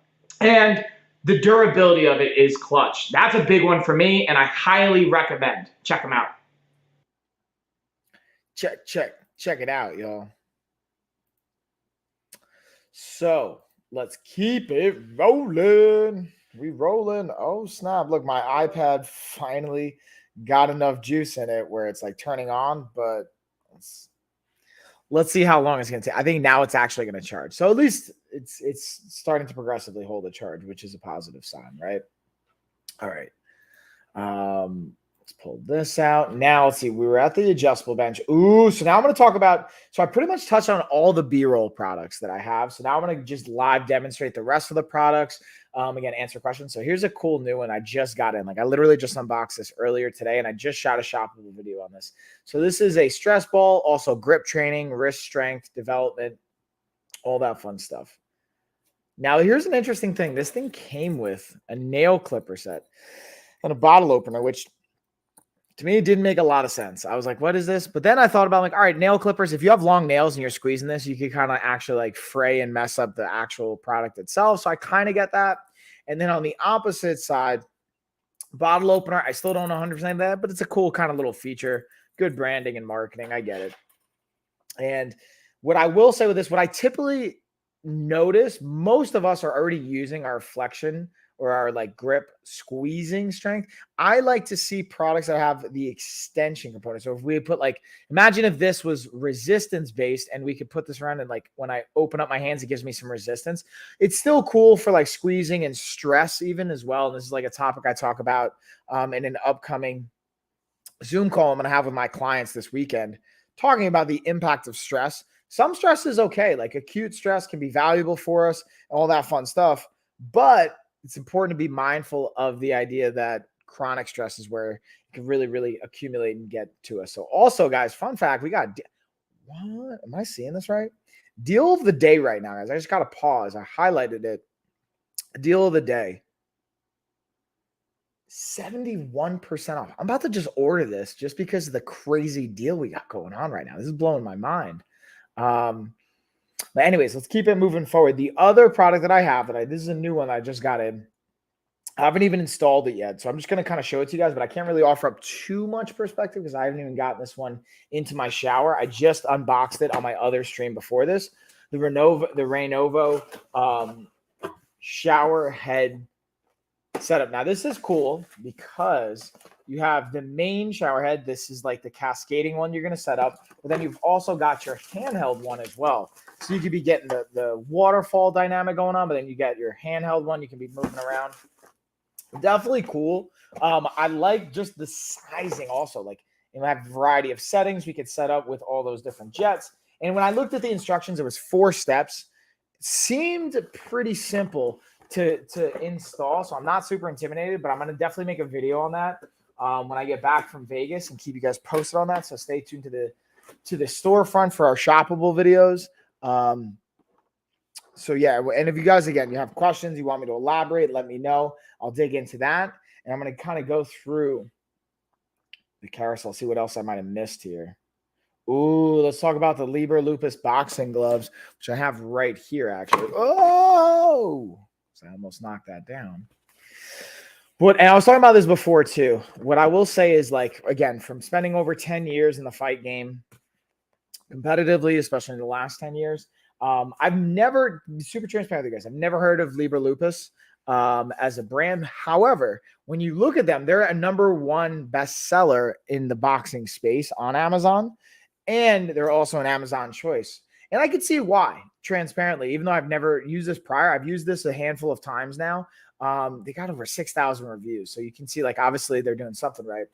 And the durability of it is clutch. That's a big one for me, and I highly recommend. Check them out. Check it out, y'all. So let's keep it rolling. We rolling. Oh, snap. Look, my iPad finally got enough juice in it where it's like turning on, but let's see how long it's going to take. I think now it's actually going to charge. So at least it's starting to progressively hold a charge, which is a positive sign, right? All right. Let's pull this out. Now let's see. We were at the adjustable bench. Ooh, so now I'm going to talk about, so I pretty much touched on all the B-roll products that I have. So now I'm going to just live demonstrate the rest of the products. Again, answer questions. So here's a cool new one I just got in. Like I literally just unboxed this earlier today, and I just shot a shoppable video on this. So this is a stress ball, also grip training, wrist strength development, all that fun stuff. Now here's an interesting thing. This thing came with a nail clipper set and a bottle opener, which to me, it didn't make a lot of sense. I was like, what is this? But then I thought about like, all right, nail clippers, if you have long nails and you're squeezing this, you could kind of actually like fray and mess up the actual product itself. So I kind of get that. And then on the opposite side, bottle opener, I still don't know 100% of that, but it's a cool kind of little feature. Good branding and marketing. I get it. And what I will say with this, what I typically notice most of us are already using our flexion or our like grip squeezing strength. I like to see products that have the extension component. So if we put like, imagine if this was resistance based and we could put this around and like when I open up my hands, it gives me some resistance. It's still cool for like squeezing and stress even as well. And this is like a topic I talk about in an upcoming Zoom call I'm going to have with my clients this weekend, talking about the impact of stress. Some stress is okay. Like acute stress can be valuable for us, all that fun stuff. But it's important to be mindful of the idea that chronic stress is where it can really, really accumulate and get to us. So also, guys, fun fact, we got, what? Am I seeing this right? Deal of the day right now, guys. I just got to pause. I highlighted it. Deal of the day. 71% off. I'm about to just order this just because of the crazy deal we got going on right now. This is blowing my mind. But anyways, let's keep it moving forward. The other product that I have this is a new one that I just got in. I haven't even installed it yet. So I'm just going to kind of show it to you guys, but I can't really offer up too much perspective because I haven't even gotten this one into my shower. I just unboxed it on my other stream before this. The Rainovo shower head setup. Now this is cool because you have the main shower head. This is like the cascading one you're going to set up, but then you've also got your handheld one as well. So you could be getting the waterfall dynamic going on, but then you get your handheld one. You can be moving around. Definitely cool. I like just the sizing also. Like you have a variety of settings we could set up with all those different jets. And when I looked at the instructions, it was 4 steps. It seemed pretty simple to install. So I'm not super intimidated, but I'm going to definitely make a video on that when I get back from Vegas and keep you guys posted on that. So stay tuned to the storefront for our shoppable videos. So yeah, and if you guys, again, you have questions, you want me to elaborate, let me know. I'll dig into that. And I'm going to kind of go through the carousel, see what else I might have missed here. Ooh, let's talk about the Liber Lupus boxing gloves, which I have right here, actually. Oh, so I almost knocked that down. And I was talking about this before too. What I will say is, like, again, from spending over 10 years in the fight game competitively, especially in the last 10 years, I've never, super transparent with you guys, I've never heard of Liber Lupus as a brand. However, when you look at them, they're a #1 bestseller in the boxing space on Amazon, and they're also an Amazon choice. And I could see why, transparently, even though I've never used this prior. I've used this a handful of times now. They got over 6,000 reviews. So you can see, like, obviously they're doing something right.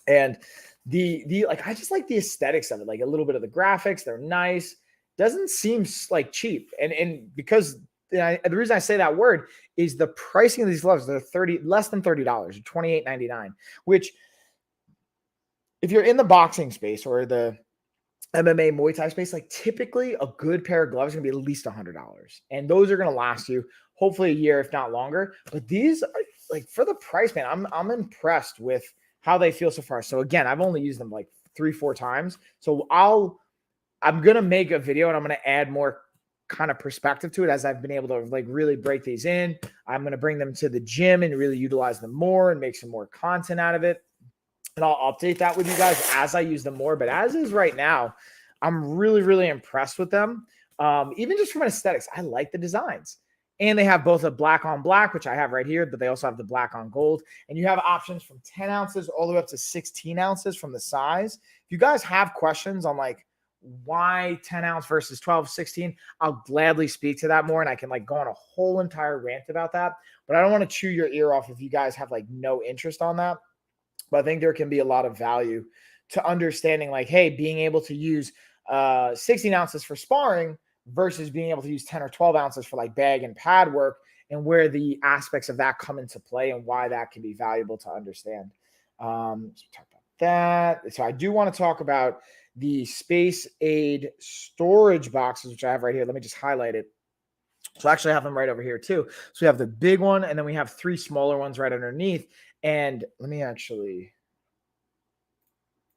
And the like, I just like the aesthetics of it, like a little bit of the graphics. They're nice. Doesn't seem like cheap. And because the reason I say that word is the pricing of these gloves, they're less than $30, $28.99, which if you're in the boxing space or the MMA Muay Thai space, like typically a good pair of gloves is gonna be at least $100. And those are gonna last you hopefully a year, if not longer. But these are, like, for the price, man, I'm impressed with how they feel so far. So again, I've only used them like 3-4 times. So I'm going to make a video and I'm going to add more kind of perspective to it as I've been able to, like, really break these in. I'm going to bring them to the gym and really utilize them more and make some more content out of it. And I'll update that with you guys as I use them more. But as is right now, I'm really, really impressed with them. Even just from an aesthetics, I like the designs. And they have both a black on black, which I have right here, but they also have the black on gold. And you have options from 10 ounces all the way up to 16 ounces from the size. If you guys have questions on, like, why 10 ounce versus 12, 16, I'll gladly speak to that more. And I can, like, go on a whole entire rant about that. But I don't want to chew your ear off if you guys have, like, no interest on that. But I think there can be a lot of value to understanding, like, hey, being able to use 16 ounces for sparring versus being able to use 10 or 12 ounces for, like, bag and pad work, and where the aspects of that come into play and why that can be valuable to understand. So talk about that. So I do want to talk about the Space Aid storage boxes, which I have right here. Let me just highlight it. So I actually have them right over here too. So we have the big one, and then we have 3 smaller ones right underneath. And let me actually,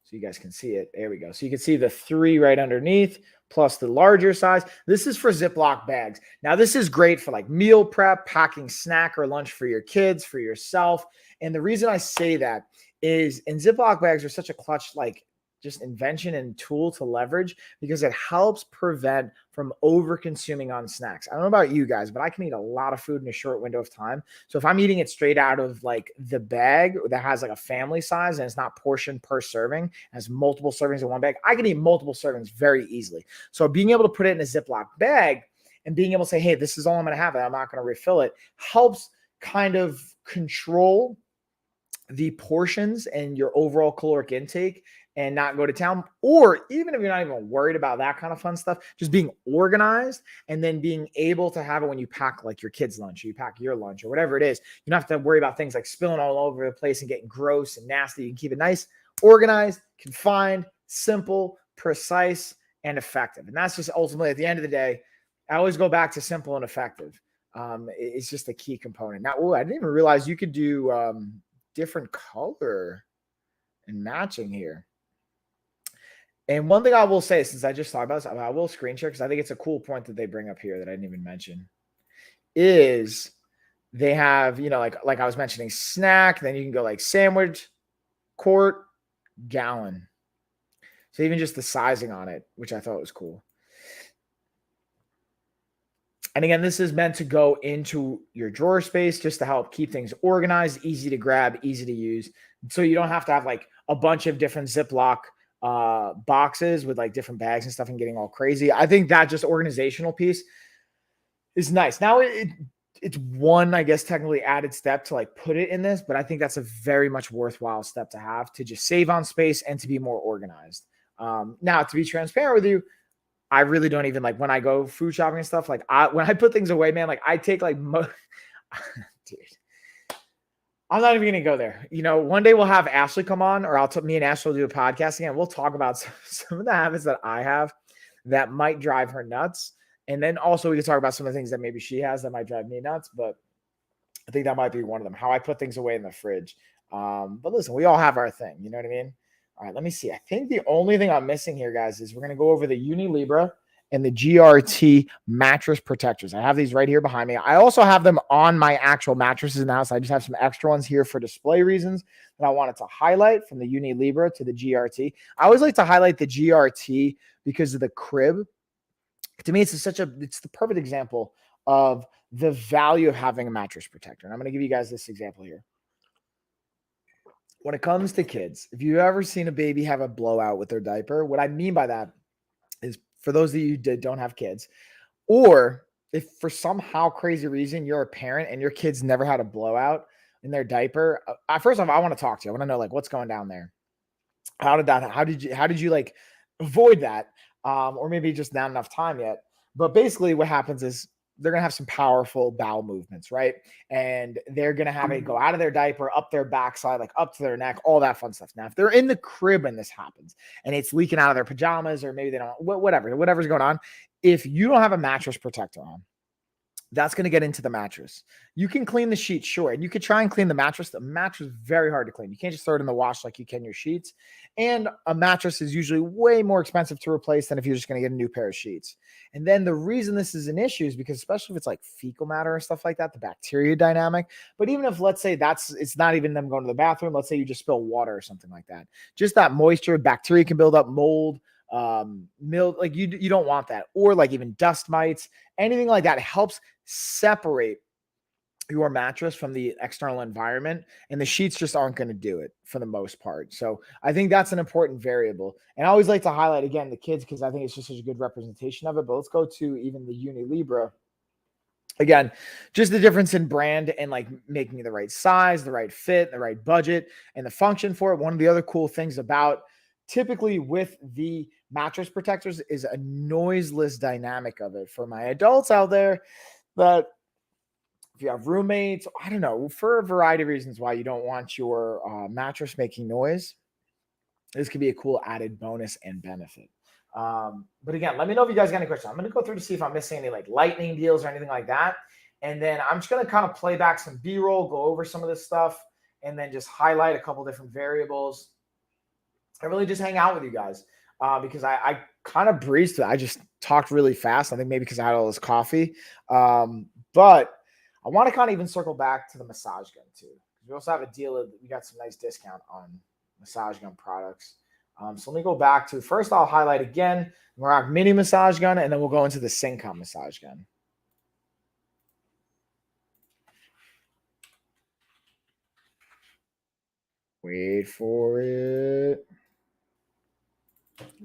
so you guys can see it. There we go. So you can see the 3 right underneath plus the larger size. This is for Ziploc bags. Now, this is great for, like, meal prep, packing snack or lunch for your kids, for yourself. And the reason I say that is, and Ziploc bags are such a clutch, like, just invention and tool to leverage because it helps prevent from over consuming on snacks. I don't know about you guys, but I can eat a lot of food in a short window of time. So if I'm eating it straight out of like the bag that has like a family size and it's not portioned per serving, has multiple servings in one bag, I can eat multiple servings very easily. So being able to put it in a Ziploc bag and being able to say, hey, this is all I'm going to have and I'm not going to refill it, helps kind of control the portions and your overall caloric intake and not go to town. Or even if you're not even worried about that kind of fun stuff, just being organized and then being able to have it when you pack like your kids' lunch or you pack your lunch or whatever it is. You don't have to worry about things like spilling all over the place and getting gross and nasty. You can keep it nice, organized, confined, simple, precise, and effective. And that's just ultimately at the end of the day, I always go back to simple and effective. It's just a key component. Now, I didn't even realize you could do different color and matching here. And one thing I will say, since I just talked about this, I will screen share because I think it's a cool point that they bring up here that I didn't even mention, is they have, like I was mentioning, snack, then you can go like sandwich, quart, gallon. So even just the sizing on it, which I thought was cool. And again, this is meant to go into your drawer space just to help keep things organized, easy to grab, easy to use. So you don't have to have like a bunch of different Ziploc boxes with like different bags and stuff and getting all crazy. I think that just organizational piece is nice. Now it's one, I guess, technically added step to like put it in this, but I think that's a very much worthwhile step to have to just save on space and to be more organized. Now, to be transparent with you, I really don't even like when I go food shopping and stuff. Like when I put things away, man, like I take like dude, I'm not even going to go there. One day we'll have Ashley come on, or me and Ashley will do a podcast again. We'll talk about some of the habits that I have that might drive her nuts. And then also we can talk about some of the things that maybe she has that might drive me nuts. But I think that might be one of them, how I put things away in the fridge. But listen, we all have our thing. You know what I mean? All right, let me see. I think the only thing I'm missing here, guys, is we're going to go over the Uni Libra and the GRT mattress protectors. I have these right here behind me. I also have them on my actual mattresses now, so I just have some extra ones here for display reasons that I wanted to highlight, from the Uni Libra to the GRT. I always like to highlight the GRT because of the crib. To me, it's the perfect example of the value of having a mattress protector. And I'm going to give you guys this example here. When it comes to kids, if you've ever seen a baby have a blowout with their diaper, what I mean by that is, for those of you that don't have kids, or if for somehow crazy reason you're a parent and your kids never had a blowout in their diaper, first off, I want to talk to you. I want to know like what's going down there. How did you like avoid that? Or maybe just not enough time yet. But basically what happens is they're going to have some powerful bowel movements, right? And they're going to have it go out of their diaper, up their backside, like up to their neck, all that fun stuff. Now, if they're in the crib when this happens and it's leaking out of their pajamas, or maybe they don't, whatever's going on, if you don't have a mattress protector on, that's going to get into the mattress. You can clean the sheets, sure. And you could try and clean the mattress. The mattress is very hard to clean. You can't just throw it in the wash like you can your sheets. And a mattress is usually way more expensive to replace than if you're just going to get a new pair of sheets. And then the reason this is an issue is because, especially if it's like fecal matter or stuff like that, the bacteria dynamic. But even if, let's say it's not even them going to the bathroom. Let's say you just spill water or something like that. Just that moisture, bacteria can build up, mold, milk, like you don't want that. Or like even dust mites, anything like that helps separate your mattress from the external environment, and the sheets just aren't going to do it for the most part. So I think that's an important variable. And I always like to highlight again the kids because I think it's just such a good representation of it. But let's go to even the Uni Libra. Again, just the difference in brand and like making it the right size, the right fit, the right budget, and the function for it. One of the other cool things about typically with the mattress protectors is a noiseless dynamic of it. For my adults out there, that if you have roommates, I don't know, for a variety of reasons why you don't want your mattress making noise, this could be a cool added bonus and benefit. But again, let me know if you guys got any questions. I'm going to go through to see if I'm missing any like lightning deals or anything like that. And then I'm just going to kind of play back some B-roll, go over some of this stuff, and then just highlight a couple different variables. I really just hang out with you guys because I kind of breezed through. I just talked really fast. I think maybe because I had all this coffee. But I want to kind of even circle back to the massage gun too. We also have a deal. We got some nice discount on massage gun products. So let me go back to first. I'll highlight again Merock Mini Massage Gun, and then we'll go into the Syncom Massage Gun. Wait for it.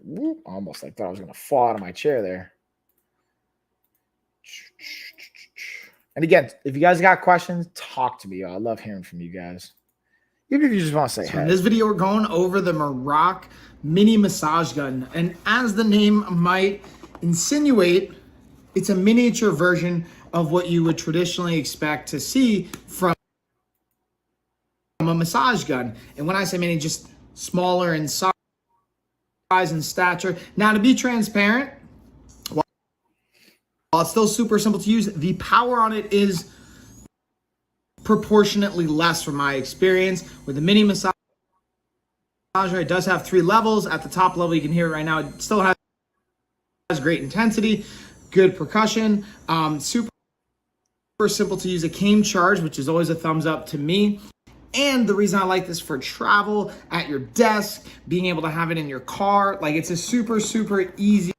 Whoop, almost like thought I was going to fall out of my chair there. And again, if you guys got questions, talk to me. I love hearing from you guys. Even if you just want to say So in this video, we're going over the Merock Mini Massage Gun. And as the name might insinuate, it's a miniature version of what you would traditionally expect to see from a massage gun. And when I say mini, just smaller in size and stature. Now, to be transparent, while it's still super simple to use, the power on it is proportionately less from my experience. With the mini massager, it does have 3 levels. At the top level, you can hear it right now. It still has great intensity, good percussion, super simple to use. It came charged, which is always a thumbs up to me. And the reason I like this for travel, at your desk, being able to have it in your car, like it's a super, super easy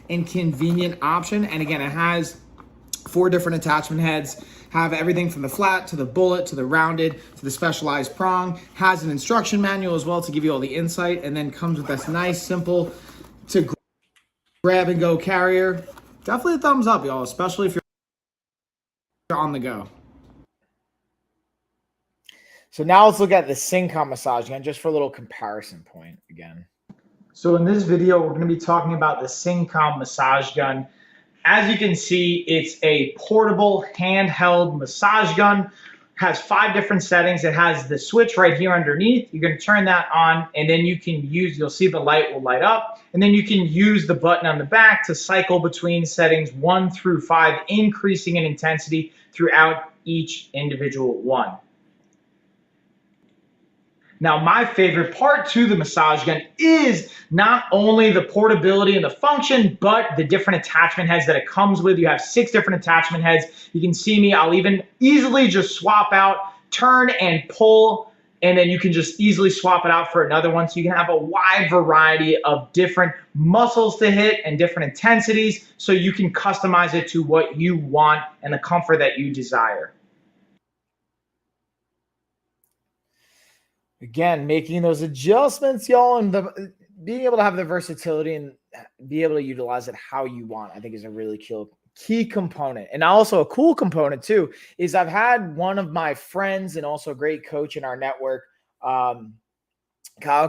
and convenient option. And again, it has 4 different attachment heads, have everything from the flat to the bullet to the rounded to the specialized prong, has an instruction manual as well to give you all the insight, and then comes with this nice, simple to grab and go carrier. Definitely a thumbs up, y'all, especially if you're on the go. So now let's look at the Syncom Massage Gun just for a little comparison point again. So in this video, we're going to be talking about the Syncom Massage Gun. As you can see, it's a portable handheld massage gun. Has 5 different settings. It has the switch right here underneath. You're going to turn that on, and then you can use, you'll see the light will light up, and then you can use the button on the back to cycle between settings 1 through 5, increasing in intensity throughout each individual one. Now, my favorite part to the massage gun is not only the portability and the function, but the different attachment heads that it comes with. You have 6 different attachment heads. You can see me, I'll even easily just swap out, turn and pull, and then you can just easily swap it out for another one. So you can have a wide variety of different muscles to hit and different intensities, so you can customize it to what you want and the comfort that you desire. Again, making those adjustments, y'all, and being able to have the versatility and be able to utilize it how you want, I think is a really key component. And also a cool component too is I've had one of my friends and also a great coach in our network, Kyle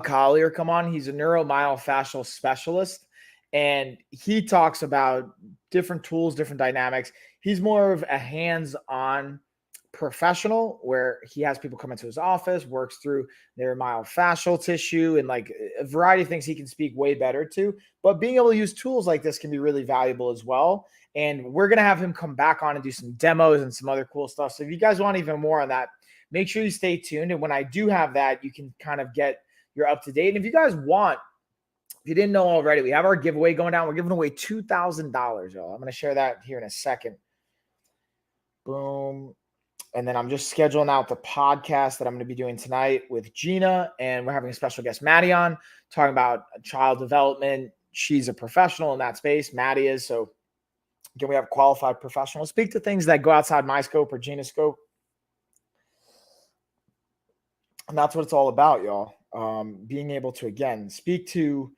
Collier, come on. He's a neuromyofascial specialist, and he talks about different tools, different dynamics. He's more of a hands-on professional where he has people come into his office, works through their myofascial tissue and like a variety of things he can speak way better to. But being able to use tools like this can be really valuable as well. And we're going to have him come back on and do some demos and some other cool stuff. So if you guys want even more on that, make sure you stay tuned. And when I do have that, you can kind of get your up to date. And if you guys want, if you didn't know already, we have our giveaway going down. We're giving away $2,000, y'all. I'm going to share that here in a second. Boom. And then I'm just scheduling out the podcast that I'm going to be doing tonight with Gina. And we're having a special guest, Maddie, on talking about child development. She's a professional in that space. Maddie is. So again, we have qualified professionals speak to things that go outside my scope or Gina's scope. And that's what it's all about, y'all. Being able to, again, speak to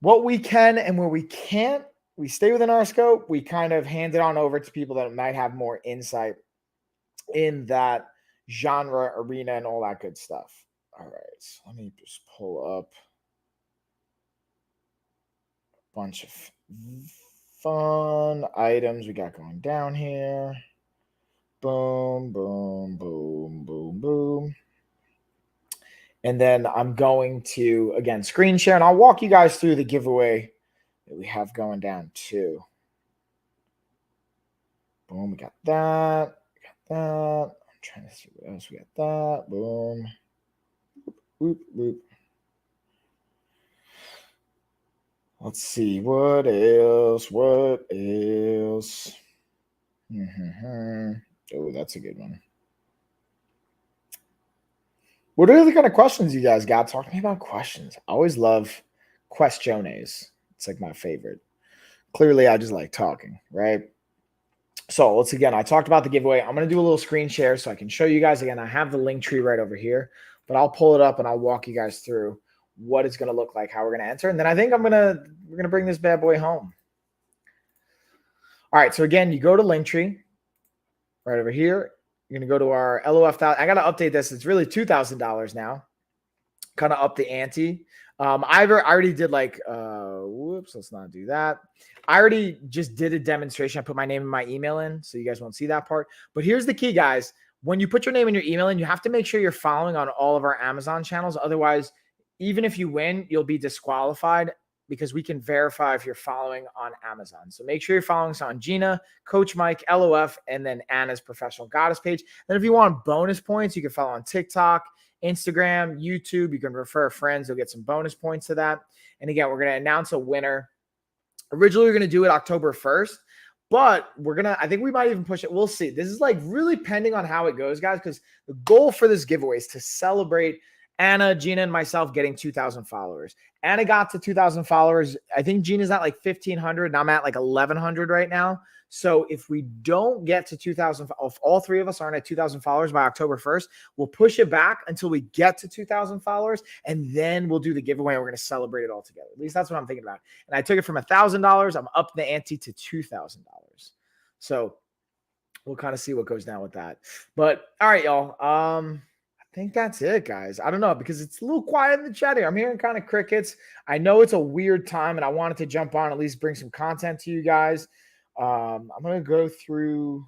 what we can and where we can't. We stay within our scope. We kind of hand it on over to people that might have more insight in that genre, arena, and all that good stuff. All right, so let me just pull up a bunch of fun items we got going down here. Boom, boom, boom, boom, boom. And then I'm going to, again, screen share, and I'll walk you guys through the giveaway that we have going down too. Boom, we got that. We got that. I'm trying to see what else we got. That. Boom. Whoop, whoop. Let's see. What else? What else? Oh, that's a good one. What are the kind of questions you guys got? Talk to me about questions. I always love questiones. It's like my favorite. Clearly, I just like talking, right? So let's again, I talked about the giveaway. I'm going to do a little screen share so I can show you guys. Again, I have the link tree right over here, but I'll pull it up and I'll walk you guys through what it's going to look like, how we're going to enter. And then I think we're going to bring this bad boy home. All right. So again, you go to Linktree right over here. You're going to go to our LOF. I got to update this. It's really $2,000 now. Kind of up the ante. I already did like, whoops, let's not do that. I already just did a demonstration. I put my name and my email in, so you guys won't see that part. But here's the key, guys. When you put your name and your email in, you have to make sure you're following on all of our Amazon channels. Otherwise, even if you win, you'll be disqualified because we can verify if you're following on Amazon. So make sure you're following us on Gina, Coach Mike, LOF, and then Anna's Professional Goddess page. Then if you want bonus points, you can follow on TikTok, Instagram, YouTube. You can refer friends. You'll get some bonus points to that. And again, we're going to announce a winner. Originally, we're going to do it October 1st, but I think we might even push it. We'll see. This is like really pending on how it goes, guys, because the goal for this giveaway is to celebrate Anna, Gina, and myself getting 2,000 followers. Anna got to 2,000 followers. I think Gina's at like 1,500, and I'm at like 1,100 right now. So if we don't get to 2,000, if all three of us aren't at 2,000 followers by October 1st, we'll push it back until we get to 2,000 followers, and then we'll do the giveaway, and we're going to celebrate it all together. At least that's what I'm thinking about. And I took it from $1,000. I'm up the ante to $2,000. So we'll kind of see what goes down with that. But all right, y'all. I think that's it, guys. I don't know, because it's a little quiet in the chat here. I'm hearing kind of crickets. I know it's a weird time, and I wanted to jump on, at least bring some content to you guys. I'm going to go through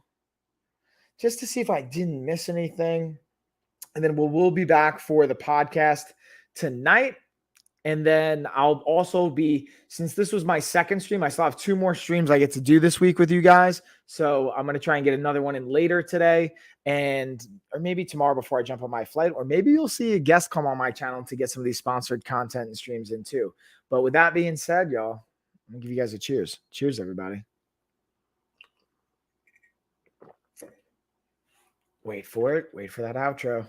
just to see if I didn't miss anything. And then we'll be back for the podcast tonight. And then I'll also be, since this was my second stream, I still have 2 more streams I get to do this week with you guys. So I'm going to try and get another one in later today or maybe tomorrow before I jump on my flight, or maybe you'll see a guest come on my channel to get some of these sponsored content and streams in too. But with that being said, y'all, I'm going to give you guys a cheers. Cheers, everybody. Wait for it. Wait for that outro.